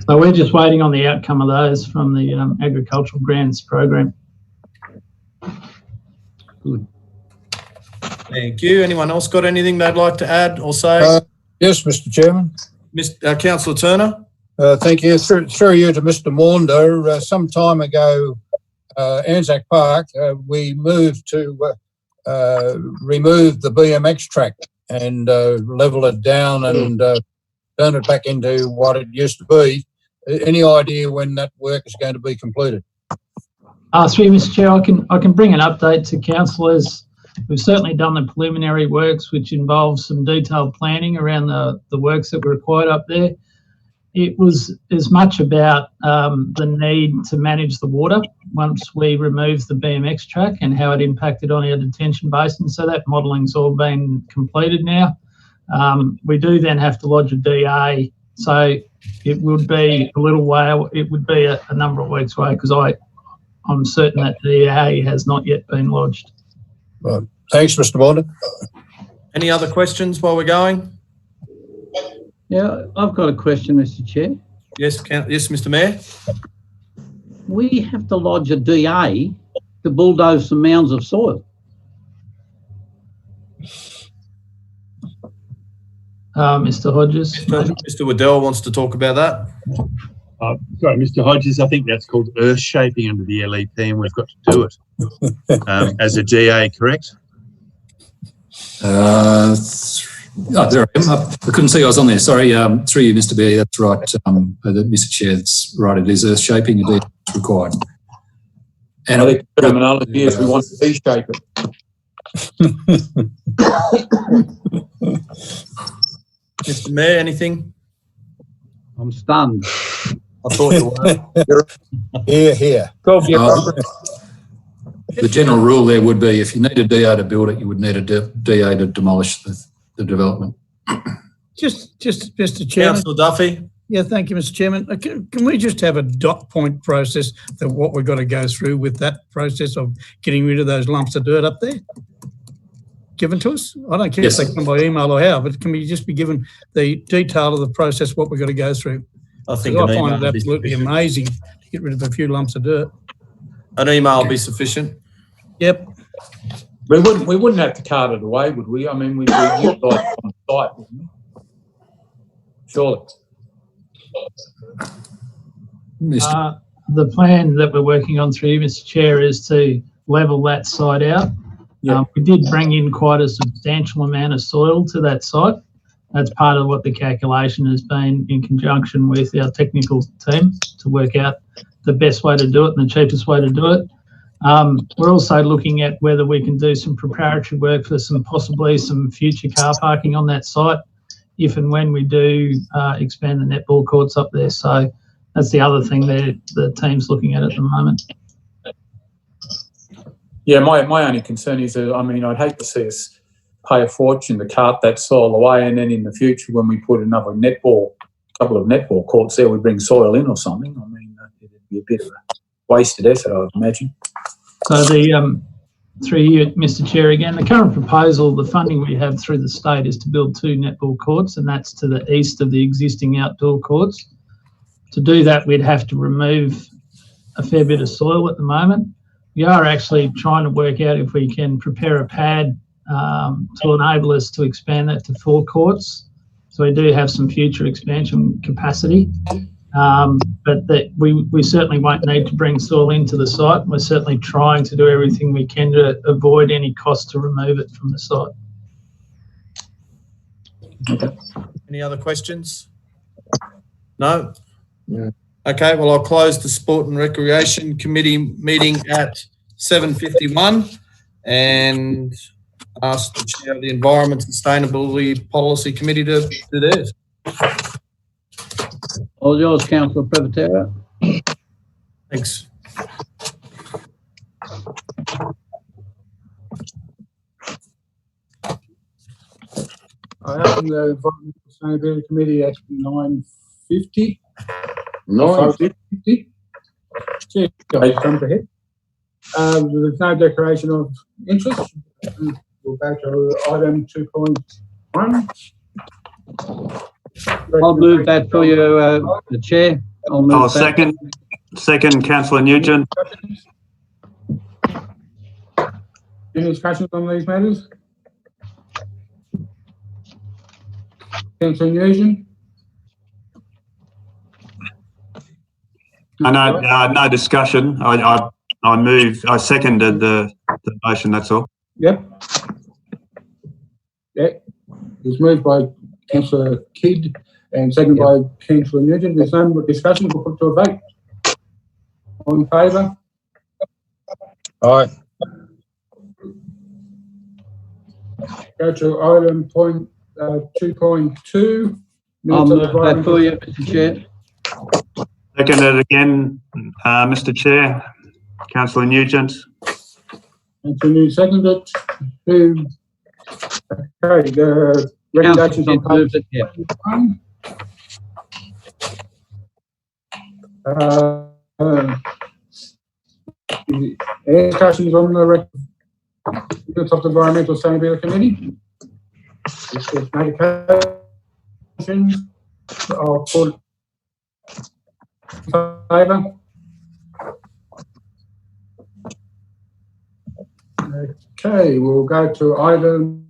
So we're just waiting on the outcome of those from the agricultural grants program. Good. Thank you. Anyone else got anything they'd like to add or say? Yes, Mr. Chairman. Councillor Turner. Thank you. Through you to Mr. Maunder. Some time ago, Anzac Park, we moved to remove the BMX track and level it down and turn it back into what it used to be. Any idea when that work is going to be completed? Through you, Mr. Chair, I can bring an update to councillors. We've certainly done the preliminary works, which involves some detailed planning around the works that were required up there. It was as much about the need to manage the water once we removed the BMX track and how it impacted on our detention basin. So that modelling's all been completed now. We do then have to lodge a DA. So it would be a little way, it would be a number of weeks away because I'm certain that DA has not yet been lodged. Right. Thanks, Mr. Maunder. Any other questions while we're going? Yeah, I've got a question, Mr. Chair. Yes, Mr. Mayor. We have to lodge a DA to bulldoze some mounds of soil. Mr. Hodges. Mr. Waddell wants to talk about that. Sorry, Mr. Hodges, I think that's called earth shaping under the LEP, and we've got to do it as a DA, correct? There I am. I couldn't see I was on there. Sorry. Through you, Mr. B. That's right. Mr. Chair, that's right. It is earth shaping. Indeed, it's required. And I think the terminology is we want to V-shape it. Mr. Mayor, anything? I'm stunned. I thought you were. Here. The general rule there would be if you need a DA to build it, you would need a DA to demolish the development. Just Mr. Chairman. Councillor Duffy. Yeah, thank you, Mr. Chairman. Can we just have a dot point process of what we've got to go through with that process of getting rid of those lumps of dirt up there? Given to us? I don't care if they come by email or how, but can we just be given the detail of the process, what we've got to go through? I think I find it absolutely amazing to get rid of a few lumps of dirt. An email will be sufficient. Yep. We wouldn't have to cart it away, would we? I mean, we'd utilise it on site, wouldn't we? Surely. The plan that we're working on through, Mr. Chair, is to level that site out. Yep. We did bring in quite a substantial amount of soil to that site. That's part of what the calculation has been in conjunction with our technical team to work out the best way to do it and the cheapest way to do it. We're also looking at whether we can do some preparatory work for possibly some future car parking on that site if and when we do expand the netball courts up there. So that's the other thing that the team's looking at the moment. Yeah, my only concern is that, I mean, I'd hate to see us pay a fortune to cart that soil away, and then in the future, when we put couple of netball courts there, we bring soil in or something. I mean, it'd be a bit of a wasted effort, I'd imagine. So through you, Mr. Chair, again, the current proposal, the funding we have through the state is to build 2 netball courts, and that's to the east of the existing outdoor courts. To do that, we'd have to remove a fair bit of soil at the moment. We are actually trying to work out if we can prepare a pad to enable us to expand that to 4 courts. So we do have some future expansion capacity, but that we certainly won't need to bring soil into the site. We're certainly trying to do everything we can to avoid any cost to remove it from the site. Any other questions? No? Yeah. Okay, well, I'll close the Sport and Recreation Committee meeting at 7:51 and ask the Chair of the Environment and Sustainability Policy Committee to do theirs. All yours, Councillor Privatera. Thanks. I open the Environmental Sustainability Committee at 9:50. 9:50. Jump ahead. There's no declaration of interest. We'll go to item 2.1. I'll move that for you, the Chair. I'll move that. Second, Councillor Nugent. Any discussions on these matters? Councillor Nugent? No discussion. I seconded the motion, that's all. Yep. It was moved by Councillor Kidd and seconded by Councillor Nugent. There's no more discussion. We'll put to a vote. All in favour? Aye. Go to item 2.2. I'll move that for you, Mr. Chair. Seconded again, Mr. Chair. Councillor Nugent. Councillor Nugent seconded. Okay, the recommendations on page 1. Any discussions on the minutes of the Environmental Sustainability Committee? If there's no discussions, I'll put in favour. Okay, we'll go to item.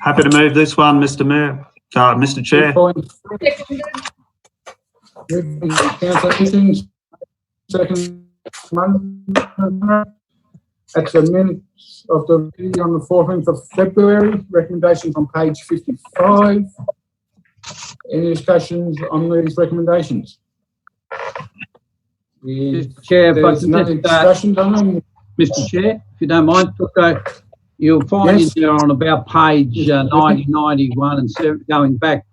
Happy to move this one, Mr. Mayor. Mr. Chair. Councillor Hitchens, second month. That's the minutes of the meeting on the 14th of February. Recommendations on page 55. Any discussions on these recommendations? Mr. Chair, if I can Mr. Chair, if you don't mind, you'll find in there on about page 90, 91 and going back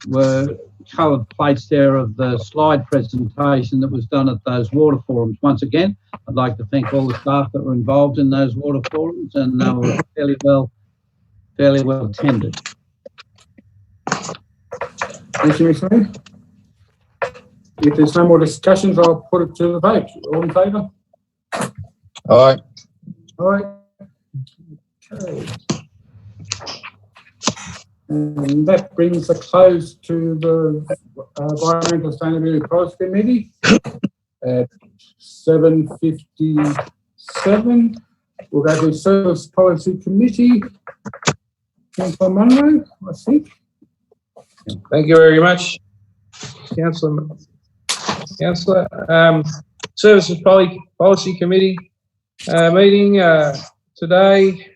were coloured plates there of the slide presentation that was done at those water forums. Once again, I'd like to thank all the staff that were involved in those water forums, and they were fairly well attended. Thank you, Mr. Mayor. If there's no more discussions, I'll put it to the vote. All in favour? Aye. Aye. Okay. And that brings a close to the Environmental Sustainability Policy Committee at 7:57. We'll go to the Service Policy Committee. Councillor Munro, I think. Thank you very much, Councillor. Services Policy Committee meeting today.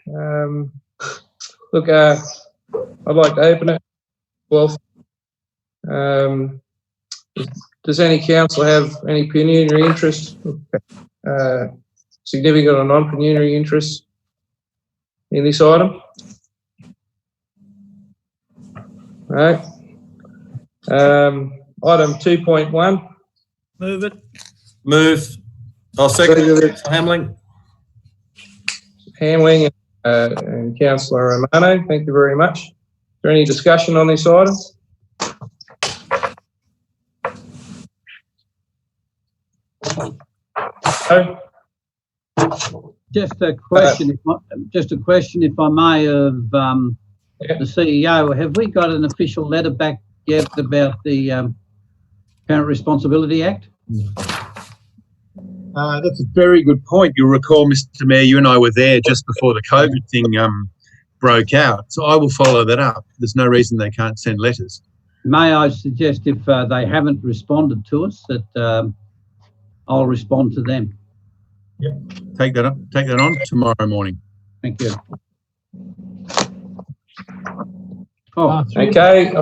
Look, I'd like to open it. Well, does any council have any pecuniary interest, significant or non-pecuniary interest in this item? All right. Item 2.1. Move it. I'll second it. Hamling. Hamling and Councillor Romano. Thank you very much. Is there any discussion on this item? No? Just a question, if I may, of the CEO. Have we got an official letter back yet about the Parent Responsibility Act? That's a very good point. You'll recall, Mr. Mayor, you and I were there just before the COVID thing broke out. So I will follow that up. There's no reason they can't send letters. May I suggest, if they haven't responded to us, that I'll respond to them. Yep. Take that on tomorrow morning. Thank you. Okay.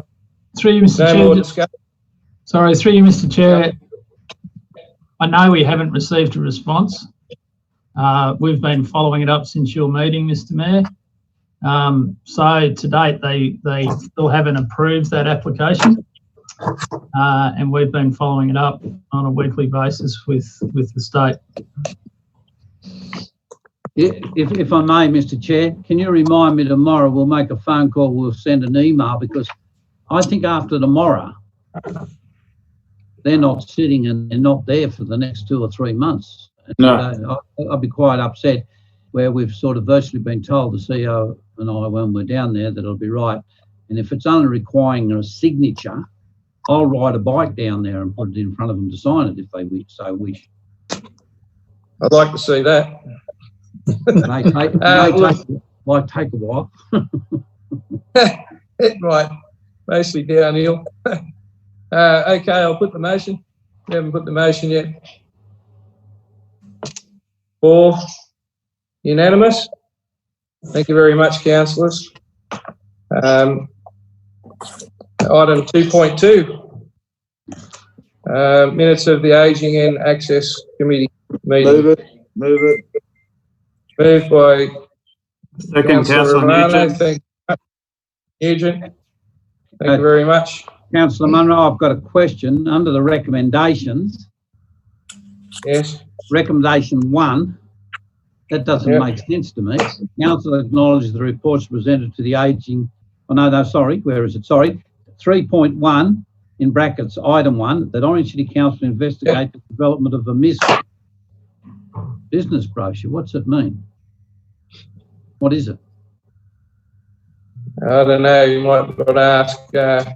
Through you, Mr. Chair. Sorry, through you, Mr. Chair. I know we haven't received a response. We've been following it up since your meeting, Mr. Mayor. So to date, they still haven't approved that application. And we've been following it up on a weekly basis with the state. If I may, Mr. Chair, can you remind me tomorrow? We'll make a phone call, we'll send an email, because I think after tomorrow, they're not sitting and they're not there for the next 2 or 3 months. No. I'll be quite upset where we've sort of virtually been told, the CEO and I, when we're down there, that it'll be right. And if it's only requiring a signature, I'll ride a bike down there and put it in front of them to sign it if they so wish. I'd like to see that. Might take a while. Right, mostly downhill. Okay, I'll put the motion. We haven't put the motion yet. 4, unanimous. Thank you very much, councillors. Item 2.2, minutes of the Ageing and Access Committee meeting. Move it. Moved by Second, Councillor Nugent. Thank you, Nugent. Thank you very much. Councillor Munro, I've got a question. Under the recommendations, yes, recommendation 1, that doesn't make sense to me. Council acknowledges the reports presented to the Ageing. Oh, no, sorry, where is it? Sorry. 3.1, in brackets, item 1, that Orange City Council investigate the development of a missed business brochure. What's it mean? What is it? I don't know. You might not ask. I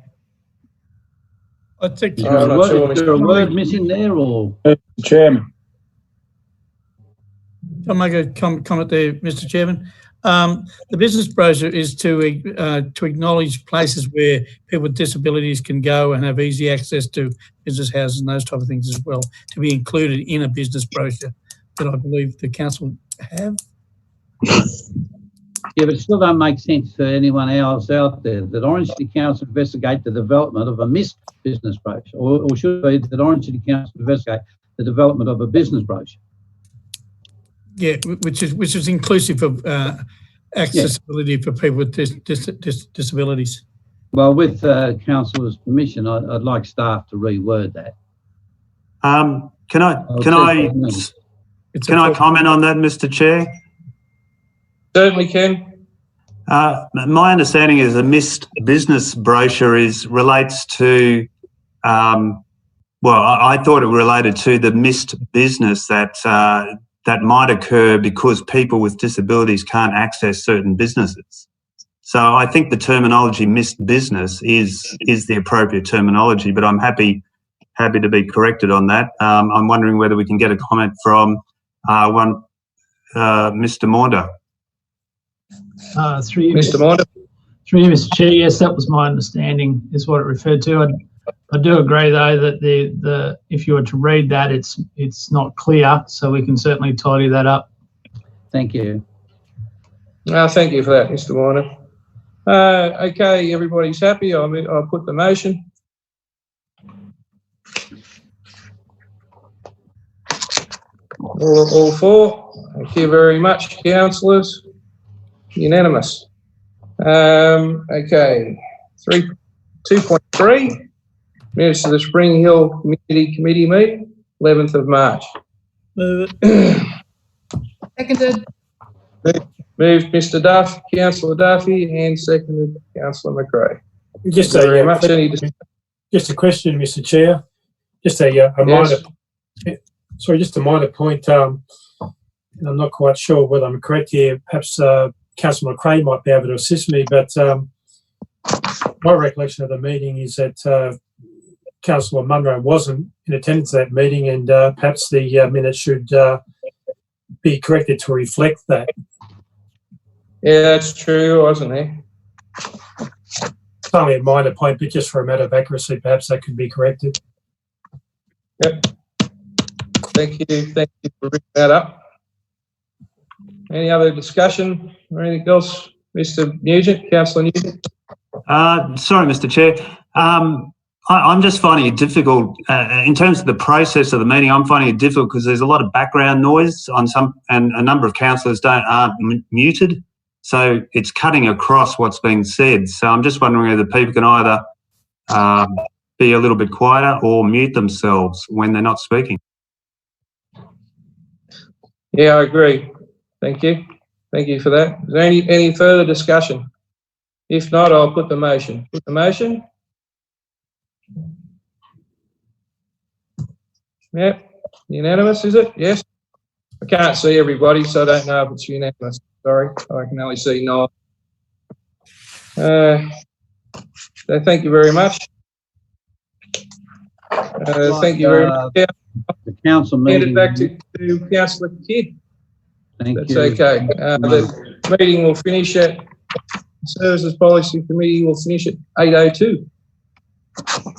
think is there a word missing there, or? Chairman. I'll make a comment there, Mr. Chairman. The business brochure is to acknowledge places where people with disabilities can go and have easy access to business houses and those type of things as well, to be included in a business brochure that I believe the council have. Yeah, but it still don't make sense to anyone else out there that Orange City Council investigate the development of a missed business brochure, or should it be that Orange City Council investigate the development of a business brochure? Yeah, which is inclusive of accessibility for people with disabilities. Well, with councillor's permission, I'd like staff to reword that. Can I comment on that, Mr. Chair? Certainly can. My understanding is a missed business brochure relates to, well, I thought it related to the missed business that might occur because people with disabilities can't access certain businesses. So I think the terminology missed business is the appropriate terminology, but I'm happy to be corrected on that. I'm wondering whether we can get a comment from Mr. Maunder. Through you, Mr. Maunder. Through you, Mr. Chair. Yes, that was my understanding, is what it referred to. I do agree, though, that the if you were to read that, it's not clear, so we can certainly tidy that up. Thank you. Thank you for that, Mr. Warner. Okay, everybody's happy. I'll put the motion. All for. Thank you very much, councillors. Unanimous. Okay, 2.3. Minutes of the Spring Hill Committee meeting, 11th of March. Move it. Seconded. Moved Mr. Duff, Councillor Duffy, and seconded Councillor McRae. Just Thank you very much. Any just a question, Mr. Chair. Just a minor. Sorry, just a minor point. I'm not quite sure whether I'm correct here. Perhaps Councillor McRae might be able to assist me, but my recollection of the meeting is that Councillor Munro wasn't in attendance at that meeting, and perhaps the minutes should be corrected to reflect that. Yeah, that's true, wasn't he? It's only a minor point, but just for a matter of accuracy, perhaps that could be corrected. Yep. Thank you for bringing that up. Any other discussion or anything else? Mr. Nugent, Councillor Nugent. Sorry, Mr. Chair. I'm just finding it difficult in terms of the process of the meeting. I'm finding it difficult because there's a lot of background noise on some, and a number of councillors aren't muted, so it's cutting across what's being said. So I'm just wondering whether people can either be a little bit quieter or mute themselves when they're not speaking. Yeah, I agree. Thank you. Thank you for that. Is there any further discussion? If not, I'll put the motion. Put the motion. Yeah, unanimous, is it? Yes. I can't see everybody, so I don't know if it's unanimous. Sorry, I can only see 9. So thank you very much. Thank you very much. Yeah. The council meeting. Hand it back to Councillor Kidd. Thank That's you. okay. The meeting will finish at Services Policy Committee will finish at 8:02.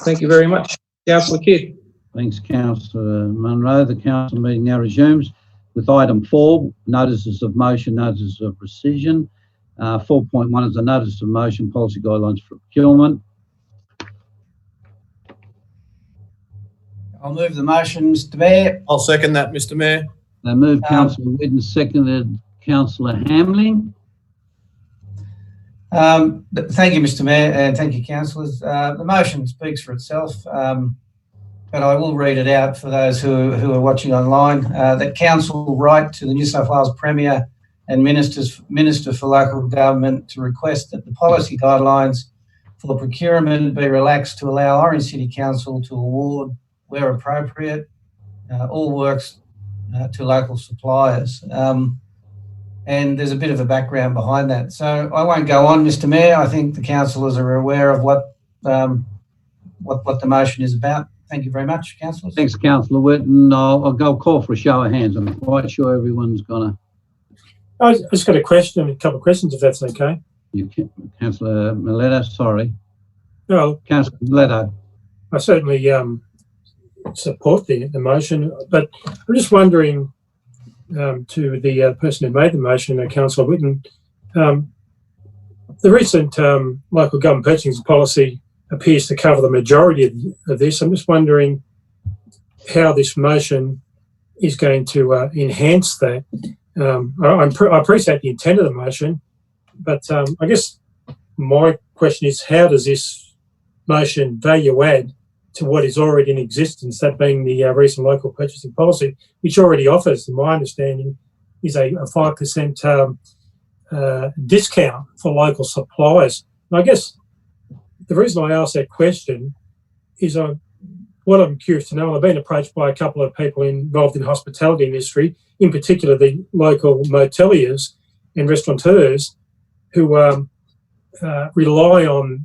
Thank you very much, Councillor Kidd. Thanks, Councillor Munro. The council meeting now resumes with item 4, notices of motion, notices of rescission. 4.1 is a notice of motion, policy guidelines for procurement. I'll move the motion, Mr. Mayor. I'll second that, Mr. Mayor. They moved Councillor Whitten, seconded Councillor Hamling. Thank you, Mr. Mayor, and thank you, councillors. The motion speaks for itself, but I will read it out for those who are watching online. That council write to the New South Wales Premier and Minister for Local Government to request that the policy guidelines for procurement be relaxed to allow Orange City Council to award, where appropriate, all works to local suppliers. And there's a bit of a background behind that. So I won't go on, Mr. Mayor. I think the councillors are aware of what the motion is about. Thank you very much, councillors. Thanks, Councillor Whitten. I'll go call for a show of hands. I'm quite sure everyone's gonna. I just got a couple of questions, if that's okay. You can, Councillor Maletta, sorry. Well, Councillor Maletta. I certainly support the motion, but I'm just wondering to the person who made the motion, Councillor Whitten, the recent local government purchasing policy appears to cover the majority of this. I'm just wondering how this motion is going to enhance that. I appreciate the intent of the motion, but I guess my question is, how does this motion value add to what is already in existence, that being the recent local purchasing policy, which already offers, in my understanding, is a 5% discount for local suppliers. And I guess the reason I ask that question is what I'm curious to know. I've been approached by a couple of people involved in the hospitality industry, in particular the local moteliers and restaurateurs who rely on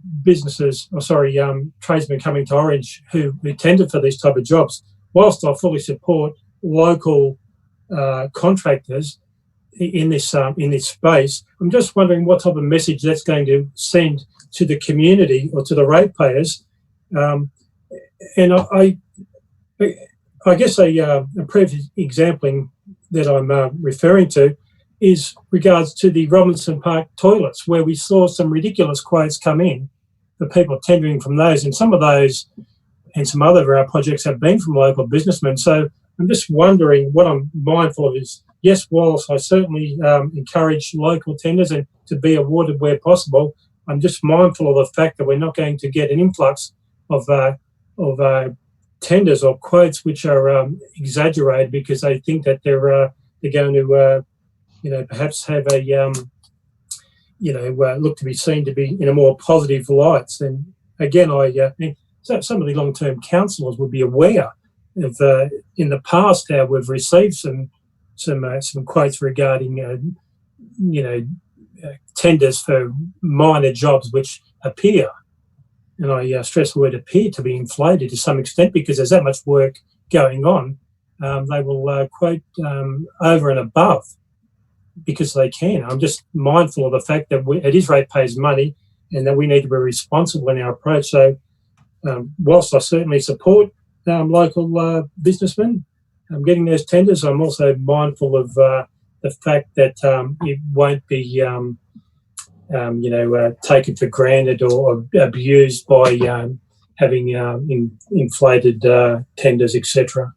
tradesmen coming to Orange who tender for these type of jobs. Whilst I fully support local contractors in this space, I'm just wondering what type of message that's going to send to the community or to the ratepayers. And I guess a previous example that I'm referring to is regards to the Robinson Park toilets, where we saw some ridiculous quotes come in for people tendering from those, and some of those and some other of our projects have been from local businessmen. So I'm just wondering, what I'm mindful of is, yes, whilst I certainly encourage local tenders and to be awarded where possible, I'm just mindful of the fact that we're not going to get an influx of tenders or quotes which are exaggerated because they think that they're going to perhaps have a, look to be seen to be in a more positive light. And again, so some of the long-term councillors would be aware of, in the past, how we've received some quotes regarding, tenders for minor jobs which appear, and I stress the word appear, to be inflated to some extent, because there's that much work going on. They will quote over and above because they can. I'm just mindful of the fact that it is ratepayers' money and that we need to be responsible in our approach. So whilst I certainly support local businessmen getting those tenders, I'm also mindful of the fact that it won't be taken for granted or abused by having inflated tenders, etc.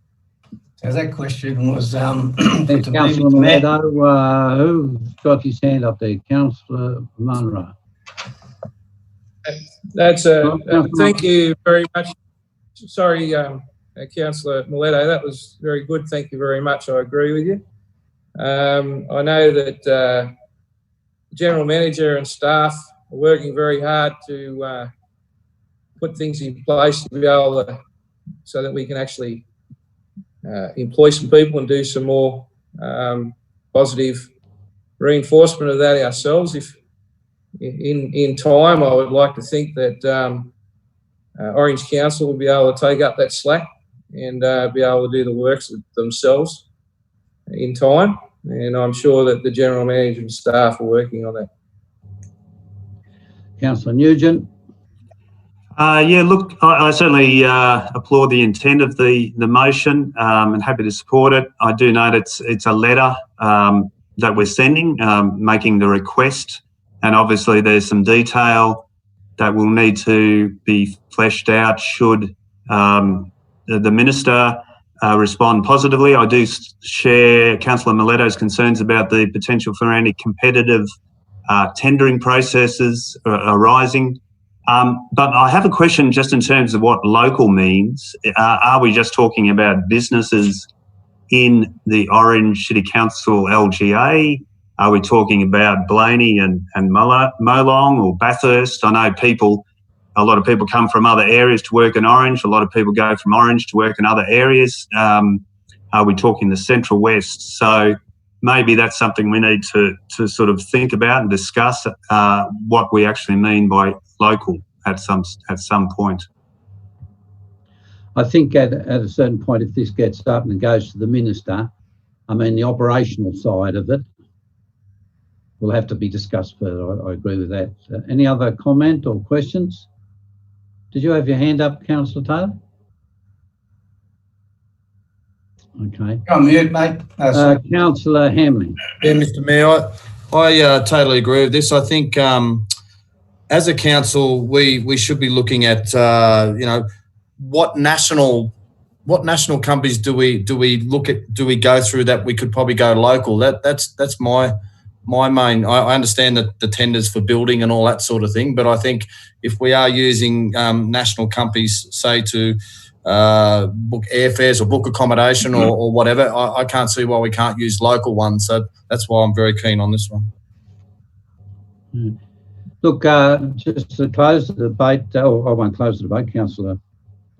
So that question was Thanks, Councillor Miletto. Who's got his hand up there? Councillor Munro. That's thank you very much. Sorry, Councillor Miletto, that was very good. Thank you very much. I agree with you. I know that the General Manager and staff are working very hard to put things in place to be able to, so that we can actually employ some people and do some more positive reinforcement of that ourselves. If in time, I would like to think that Orange Council will be able to take up that slack and be able to do the works themselves in time. And I'm sure that the General Manager and staff are working on that. Councillor Nugent. Look, I certainly applaud the intent of the motion and happy to support it. I do note it's a letter that we're sending, making the request, and obviously there's some detail that will need to be fleshed out should the Minister respond positively. I do share Councillor Miletto's concerns about the potential for any competitive tendering processes arising. But I have a question just in terms of what local means. Are we just talking about businesses in the Orange City Council LGA? Are we talking about Blaney and Molong or Bathurst? I know a lot of people come from other areas to work in Orange. A lot of people go from Orange to work in other areas. Are we talking the Central West? So maybe that's something we need to sort of think about and discuss what we actually mean by local at some point. I think at a certain point, if this gets up and goes to the Minister, I mean, the operational side of it will have to be discussed further. I agree with that. Any other comment or questions? Did you have your hand up, Councillor Taylor? Okay. Go on mute, mate. Councillor Hamling. Yeah, Mr. Mayor, I totally agree with this. I think as a council, we should be looking at what national companies do we look at? Do we go through that we could probably go local? That's my main. I understand that the tenders for building and all that sort of thing, but I think if we are using national companies, say to book airfares or book accommodation or whatever, I can't see why we can't use local ones. So that's why I'm very keen on this one. Look, just to close the debate, I won't close the debate, Councillor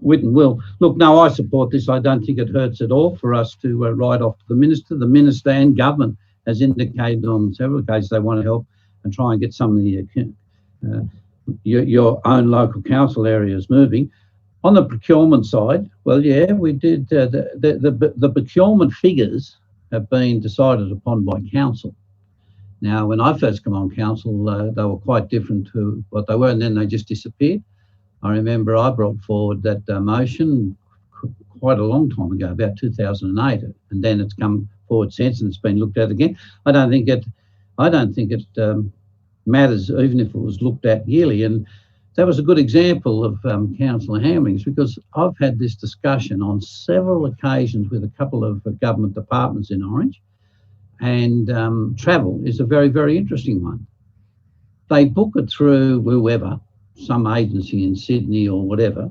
Whitten will. Look, no, I support this. I don't think it hurts at all for us to write off to the Minister. The Minister and Government has indicated on several occasions they want to help and try and get some of the your own local council areas moving. On the procurement side, well, yeah, we did. The procurement figures have been decided upon by council. Now, when I first came on council, they were quite different to what they were, and then they just disappeared. I remember I brought forward that motion quite a long time ago, about 2008, and then it's come forward since, and it's been looked at again. I don't think it matters, even if it was looked at yearly. And that was a good example of Councillor Hamling's, because I've had this discussion on several occasions with a couple of government departments in Orange, and travel is a very, very interesting one. They book it through whoever, some agency in Sydney or whatever,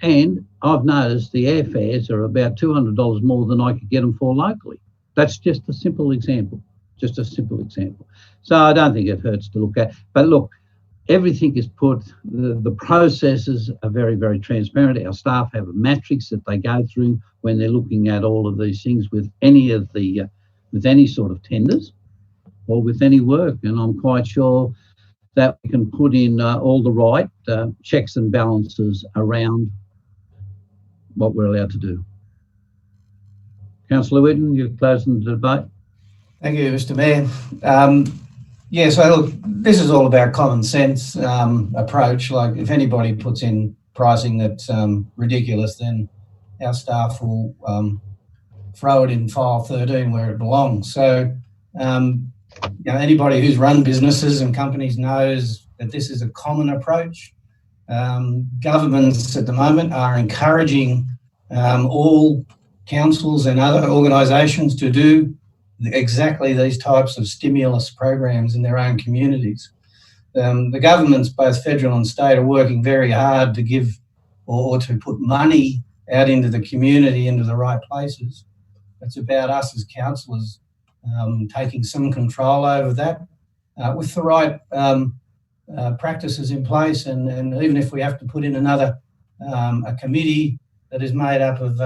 and I've noticed the airfares are about $200 more than I could get them for locally. That's just a simple example. Just a simple example. So I don't think it hurts to look at. But look, everything is put, the processes are very, very transparent. Our staff have a matrix that they go through when they're looking at all of these things with any of the, with any sort of tenders or with any work. And I'm quite sure that we can put in all the right checks and balances around what we're allowed to do. Councillor Whitten, you're closing the debate. Thank you, Mr. Mayor. Yeah, so look, this is all about common sense approach. Like if anybody puts in pricing that's ridiculous, then our staff will throw it in file 13 where it belongs. So, you know, anybody who's run businesses and companies knows that this is a common approach. Governments at the moment are encouraging all councils and other organisations to do exactly these types of stimulus programs in their own communities. The governments, both federal and state, are working very hard to give or to put money out into the community, into the right places. It's about us as councillors taking some control over that with the right practices in place, and even if we have to put in another a committee that is made up of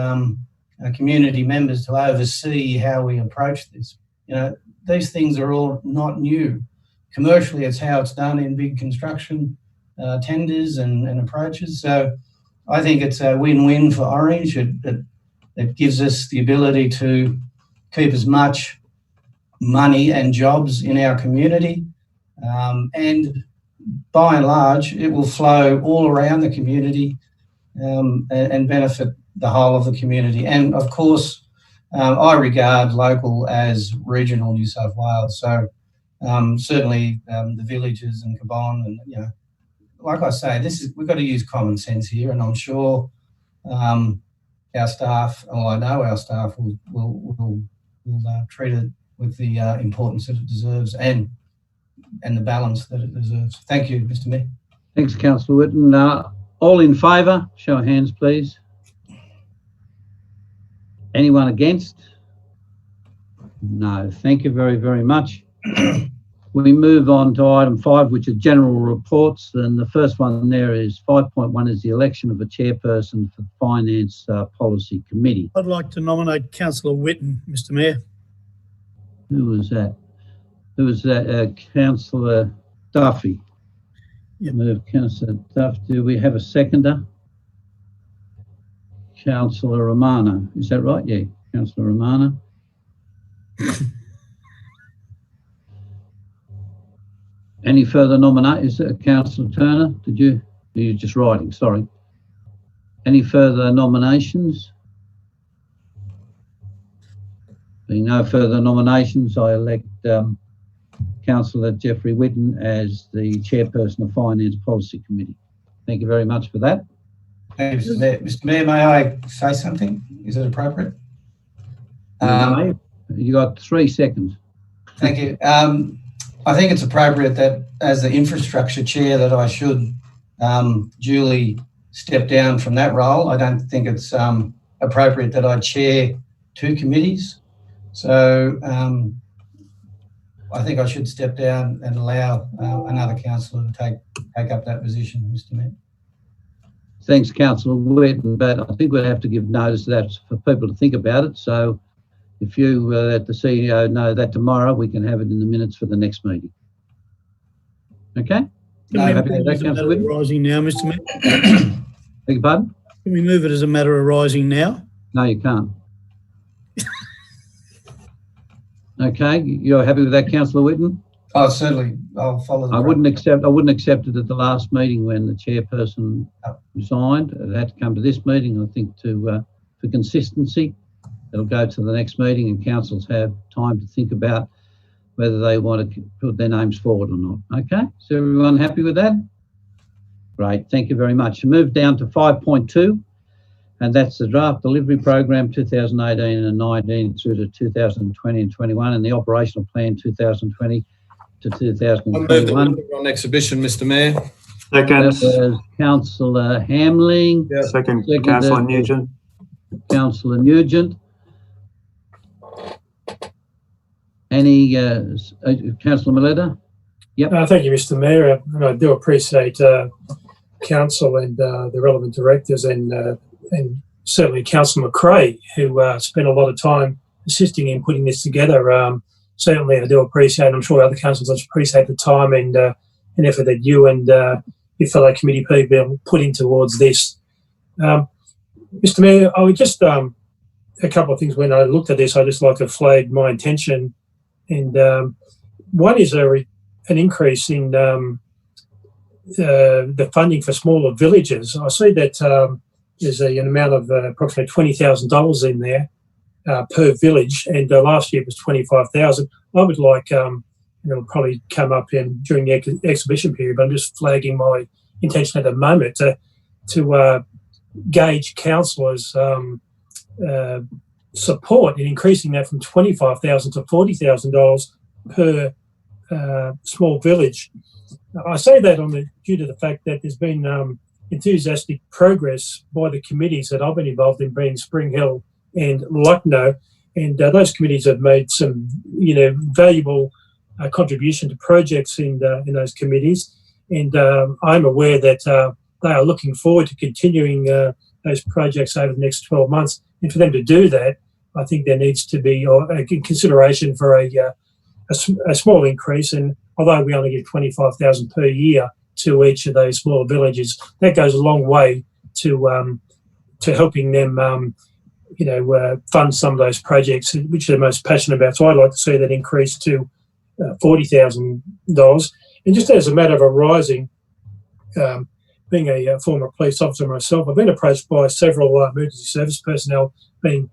community members to oversee how we approach this. You know, these things are all not new. Commercially, it's how it's done in big construction tenders and approaches. So I think it's a win-win for Orange. It gives us the ability to keep as much money and jobs in our community. And by and large, it will flow all around the community and benefit the whole of the community. And of course, I regard local as regional New South Wales. So certainly the villages and Cabon, and you know, like I say, we've got to use common sense here, and I'm sure our staff, or I know our staff, will treat it with the importance that it deserves and the balance that it deserves. Thank you, Mr. Mayor. Thanks, Councillor Whitten. All in favour, show of hands, please. Anyone against? No. Thank you very, very much. We move on to item 5, which are general reports. And the first one there is 5.1 is the election of a chairperson for the Finance Policy Committee. I'd like to nominate Councillor Whitten, Mr. Mayor. Who was that? Who was that? Councillor Duffy. Yep. Move Councillor Duffy. Do we have a seconder? Councillor Romano. Is that right? Yeah, Councillor Romano. Any further nominations? Councillor Turner, you're just writing, sorry. Any further nominations? Being no further nominations, I elect Councillor Jeffrey Whitten as the chairperson of Finance Policy Committee. Thank you very much for that. Thank you, Mr. Mayor. Mr. Mayor, may I say something? Is it appropriate? You got 3 seconds. Thank you. I think it's appropriate that as the infrastructure chair that I should duly step down from that role. I don't think it's appropriate that I chair 2 committees. So I think I should step down and allow another councillor to take up that position, Mr. Mayor. Thanks, Councillor Whitten, but I think we'll have to give notice of that for people to think about it. So if you let the CEO know that tomorrow, we can have it in the minutes for the next meeting. Okay? Happy with that, Councillor Whitten? Rising now, Mr. Mayor. Beg your pardon? Can we move it as a matter arising now? No, you can't. Okay, you're happy with that, Councillor Whitten? Oh, certainly. I'll follow the I wouldn't accept it at the last meeting when the chairperson resigned. It had to come to this meeting, I think, for consistency. It'll go to the next meeting and councils have time to think about whether they want to put their names forward or not. Okay, so everyone happy with that? Great, thank you very much. So move down to 5.2, and that's the draft delivery program 2018 and 19 through to 2020 and 21, and the operational plan 2020 to 2021. I move on exhibition, Mr. Mayor. Second. Councillor Hamling. Yeah. Second, Councillor Nugent. Councillor Nugent. Councillor Maletta? Yep. Thank you, Mr. Mayor. And I do appreciate Council and the relevant directors and certainly Councillor McRae, who spent a lot of time assisting in putting this together. Certainly, I do appreciate, and I'm sure other councillors appreciate the time and effort that you and your fellow committee people put in towards this. Mr. Mayor, I would just a couple of things when I looked at this. I just like to flag my intention, and one is an increase in the funding for smaller villages. I see that there's an amount of approximately $20,000 in there per village, and last year it was $25,000. I would like, it'll probably come up during the exhibition period, but I'm just flagging my intention at the moment to gauge councillors' support in increasing that from $25,000 to $40,000 per small village. I say that due to the fact that there's been enthusiastic progress by the committees that I've been involved in, being Spring Hill and Lucknow, and those committees have made some, valuable contribution to projects in those committees, and I'm aware that they are looking forward to continuing those projects over the next 12 months. And for them to do that, I think there needs to be a consideration for a small increase. And although we only give $25,000 per year to each of those small villages, that goes a long way to helping them, fund some of those projects which they're most passionate about. So I'd like to see that increase to $40,000. And just as a matter of arising, being a former police officer myself, I've been approached by several emergency service personnel, being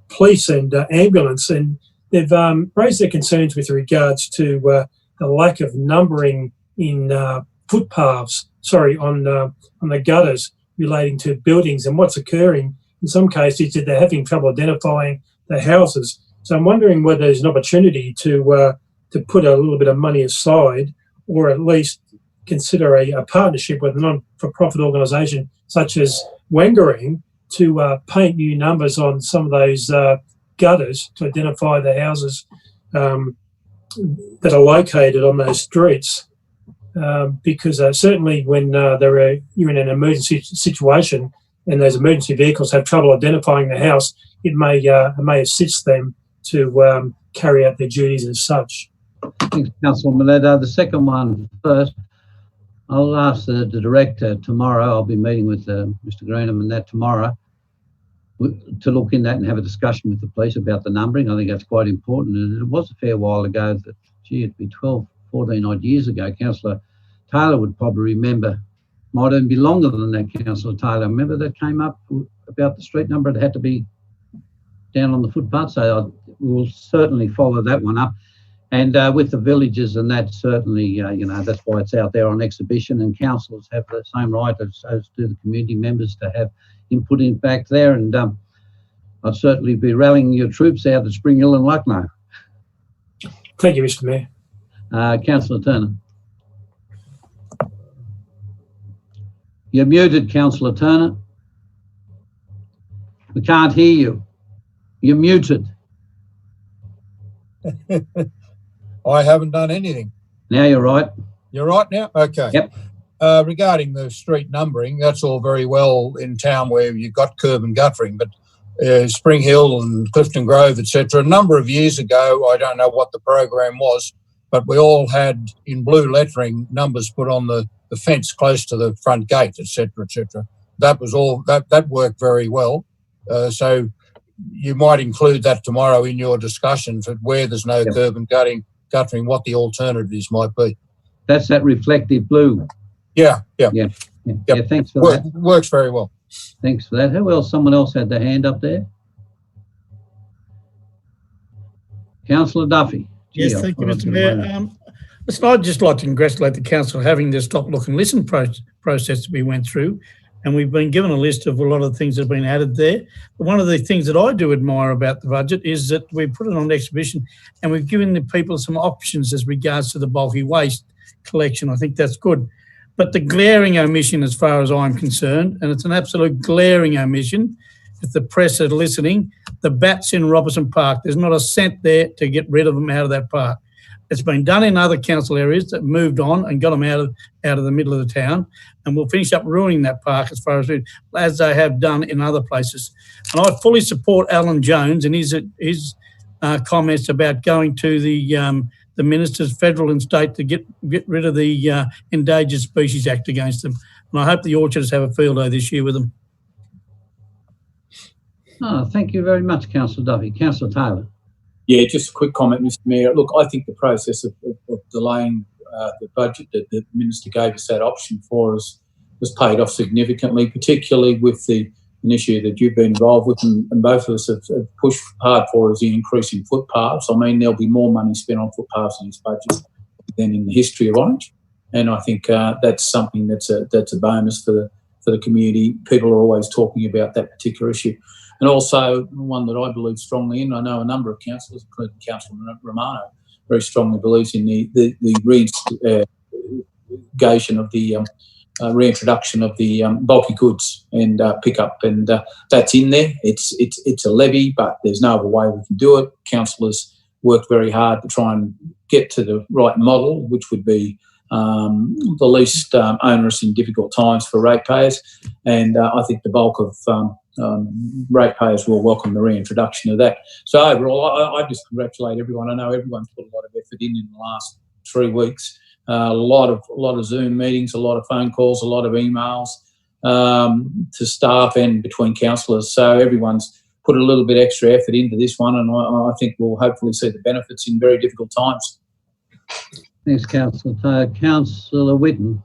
police and ambulance, and they've raised their concerns with regards to the lack of numbering in footpaths, on the gutters relating to buildings, and what's occurring in some cases that they're having trouble identifying the houses. So I'm wondering whether there's an opportunity to put a little bit of money aside, or at least consider a partnership with a non-for-profit organisation such as Wangaring to paint new numbers on some of those gutters to identify the houses that are located on those streets. Because certainly when you're in an emergency situation and those emergency vehicles have trouble identifying the house, it may assist them to carry out their duties as such. Thanks, Councillor Maletta. The second one first. I'll ask the director tomorrow. I'll be meeting with Mr. Greenham and that tomorrow to look in that and have a discussion with the police about the numbering. I think that's quite important. And it was a fair while ago that, it'd be 12, 14 odd years ago. Councillor Taylor would probably remember, might even be longer than that, Councillor Taylor. Remember that came up about the street number? It had to be down on the footpath. So we'll certainly follow that one up. And with the villages and that, certainly, that's why it's out there on exhibition, and councillors have the same right as do the community members to have input in back there. And I'd certainly be rallying your troops out at Spring Hill and Lucknow. Thank you, Mr. Mayor. Councillor Turner. You're muted, Councillor Turner. We can't hear you. You're muted. I haven't done anything. Now you're right. You're right now? Okay. Yep. Regarding the street numbering, that's all very well in town where you've got curb and guttering, but Spring Hill and Clifton Grove, etc. A number of years ago, I don't know what the program was, but we all had in blue lettering numbers put on the fence close to the front gate, etc., etc. That was all, that worked very well. So you might include that tomorrow in your discussion for where there's no curb and guttering, what the alternatives might be. That's that reflective blue. Yeah. Thanks for that. Works very well. Thanks for that. Who else? Someone else had their hand up there. Councillor Duffy. Yes, thank you, Mr. Mayor. Listen, I'd just like to congratulate the council for having this stop, look and listen process that we went through. And we've been given a list of a lot of the things that have been added there. But one of the things that I do admire about the budget is that we put it on exhibition and we've given the people some options as regards to the bulky waste collection. I think that's good. But the glaring omission, as far as I'm concerned, and it's an absolute glaring omission, if the press are listening, the bats in Robertson Park, there's not a cent there to get rid of them out of that park. It's been done in other council areas that moved on and got them out of the middle of the town, and we'll finish up ruining that park as they have done in other places. And I fully support Alan Jones and his comments about going to the ministers, federal and state, to get rid of the Endangered Species Act against them. And I hope the orchards have a field day this year with them. Oh, thank you very much, Councillor Duffy. Councillor Taylor. Yeah, just a quick comment, Mr Mayor. Look, I think the process of delaying the budget that the Minister gave us that option for us was paid off significantly, particularly with an issue that you've been involved with and both of us have pushed hard for, is the increase in footpaths. I mean, there'll be more money spent on footpaths in this budget than in the history of Orange. And I think that's something that's a bonus for the community. People are always talking about that particular issue. And also one that I believe strongly in, I know a number of councillors, including Councillor Romano, very strongly believes in the reinstigation of the reintroduction of the bulky goods and pickup, and that's in there. It's a levy, but there's no other way we can do it. Councillors worked very hard to try and get to the right model, which would be the least onerous in difficult times for ratepayers, and I think the bulk of ratepayers will welcome the reintroduction of that. So overall, I just congratulate everyone. I know everyone's put a lot of effort in the last 3 weeks. A lot of Zoom meetings, a lot of phone calls, a lot of emails to staff and between councillors. So everyone's put a little bit extra effort into this one, and I think we'll hopefully see the benefits in very difficult times. Thanks, Councillor. Councillor Whitten.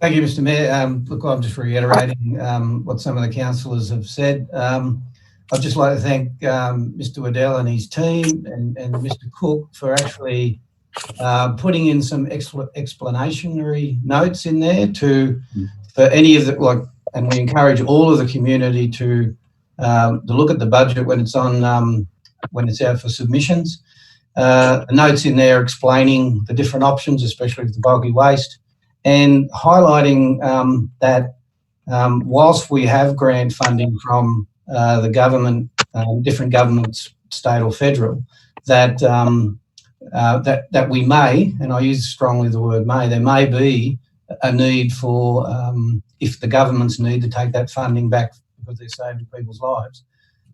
Thank you, Mr Mayor. Look, I'm just reiterating what some of the councillors have said. I'd just like to thank Mr Waddell and his team and Mr Cook for actually putting in some explanatory notes in there for any of the, and we encourage all of the community to look at the budget when it's on when it's out for submissions. Notes in there explaining the different options, especially with the bulky waste, and highlighting that whilst we have grant funding from the government, different governments, state or federal, that we may, and I use strongly the word may, there may be a need for, if the governments need to take that funding back because they're saving people's lives,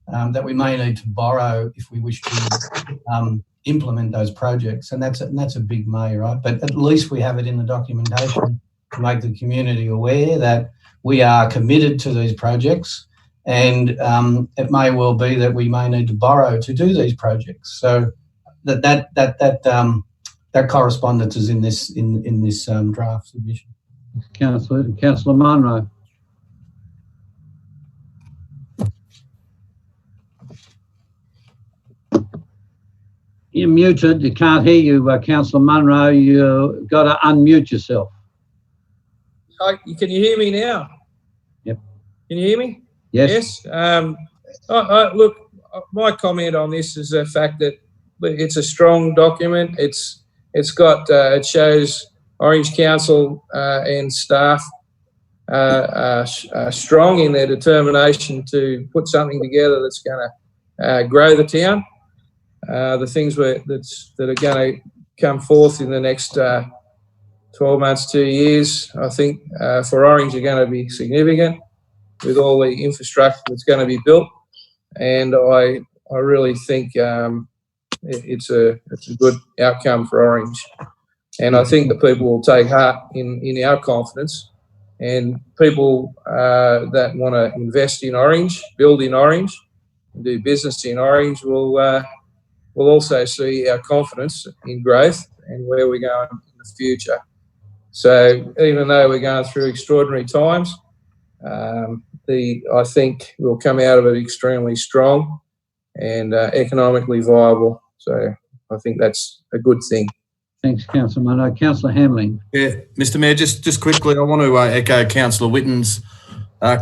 that we may need to borrow if we wish to implement those projects, and that's a big may, right? But at least we have it in the documentation to make the community aware that we are committed to these projects, and it may well be that we may need to borrow to do these projects. So that correspondence is in this draft submission. Councillor Munro. You're muted. You can't hear you, Councillor Munro. You've got to unmute yourself. Can you hear me now? Yep. Can you hear me? Yes. Look, my comment on this is the fact that it's a strong document. It shows Orange Council and staff are strong in their determination to put something together that's going to grow the town. The things that are going to come forth in the next 12 months, 2 years, I think for Orange are going to be significant with all the infrastructure that's going to be built, and I really think it's a good outcome for Orange, and I think that people will take heart in our confidence, and people that want to invest in Orange, build in Orange, and do business in Orange will also see our confidence in growth and where we're going in the future. So even though we're going through extraordinary times, I think we'll come out of it extremely strong and economically viable. So I think that's a good thing. Thanks, Councillor Munro. Councillor Hamling. Yeah, Mr Mayor, just quickly, I want to echo Councillor Whitten's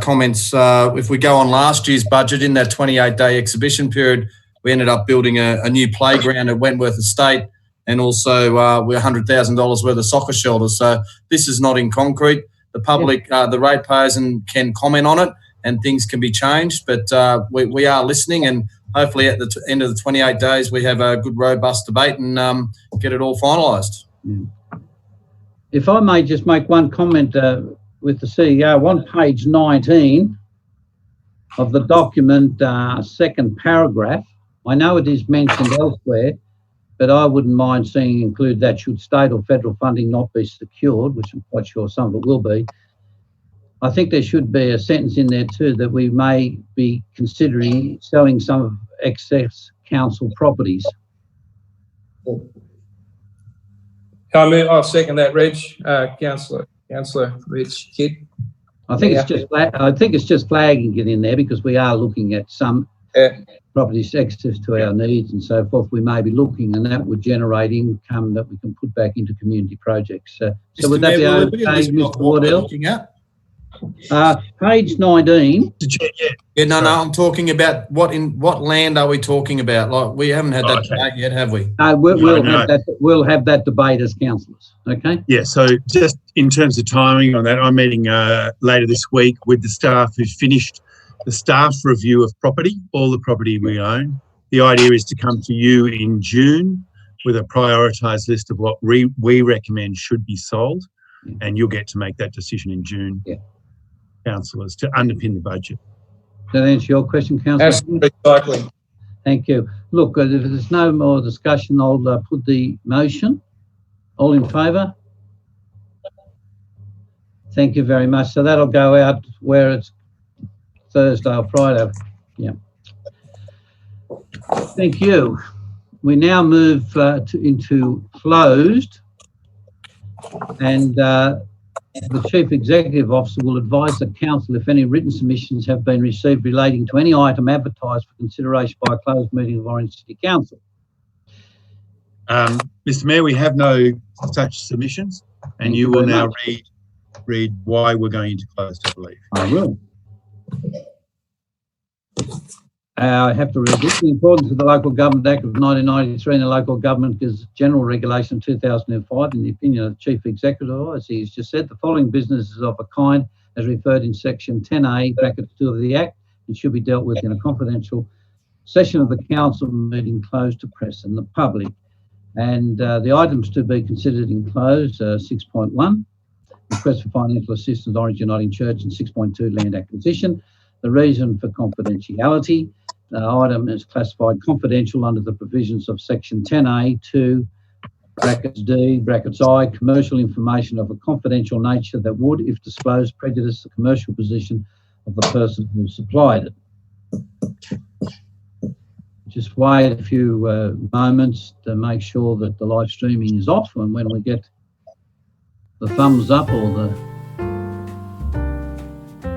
comments. If we go on last year's budget, in that 28-day exhibition period, we ended up building a new playground at Wentworth Estate, and also we're $100,000 worth of soccer shelters. So this is not in concrete. The public, the ratepayers, can comment on it. and things can be changed. But we are listening, and hopefully at the end of the 28 days, we have a good, robust debate and get it all finalised. Yeah. If I may just make one comment with the CEO, on page 19 of the document, second paragraph, I know it is mentioned elsewhere, but I wouldn't mind seeing include that should state or federal funding not be secured, which I'm quite sure some of it will be. I think there should be a sentence in there too that we may be considering selling some of excess council properties. I'll second that, Reg. Councillor Reg Kidd. I think it's just flagging it in there because we are looking at some properties access to our needs and so forth. We may be looking, and that would generate income that we can put back into community projects. So would that be okay, Mr. Wardell? Page 19. Yeah, no, I'm talking about what land are we talking about? Like, we haven't had that debate yet, have we? We'll have that debate as councillors. Okay. Yeah. So just in terms of timing on that, I'm meeting later this week with the staff who've finished the staff review of property, all the property we own. The idea is to come to you in June with a prioritised list of what we recommend should be sold, and you'll get to make that decision in June. Yeah. Councillors, to underpin the budget. Does that answer your question, Councillor? Exactly. Thank you. Look, if there's no more discussion, I'll put the motion. All in favour? Thank you very much. So that'll go out where it's Thursday or Friday. Yeah. Thank you. We now move into closed, and the Chief Executive Officer will advise the Council if any written submissions have been received relating to any item advertised for consideration by a closed meeting of Orange City Council. Mr Mayor, we have no such submissions, and you will now read why we're going into closed, I believe. I will. I have to read this. In accordance with the Local Government Act of 1993 and the Local Government General Regulation 2005, in the opinion of the Chief Executive, as he has just said, the following businesses of a kind as referred in section 10A, bracket 2 of the Act, and should be dealt with in a confidential session of the Council meeting closed to press and the public. And the items to be considered in closed are 6.1, request for financial assistance, Orange Uniting Church, and 6.2, land acquisition. The reason for confidentiality, the item is classified confidential under the provisions of section 10A, 2, brackets D, brackets I, commercial information of a confidential nature that would, if disclosed, prejudice the commercial position of the person who supplied it. Just wait a few moments to make sure that the live streaming is off, and when we get the thumbs up or the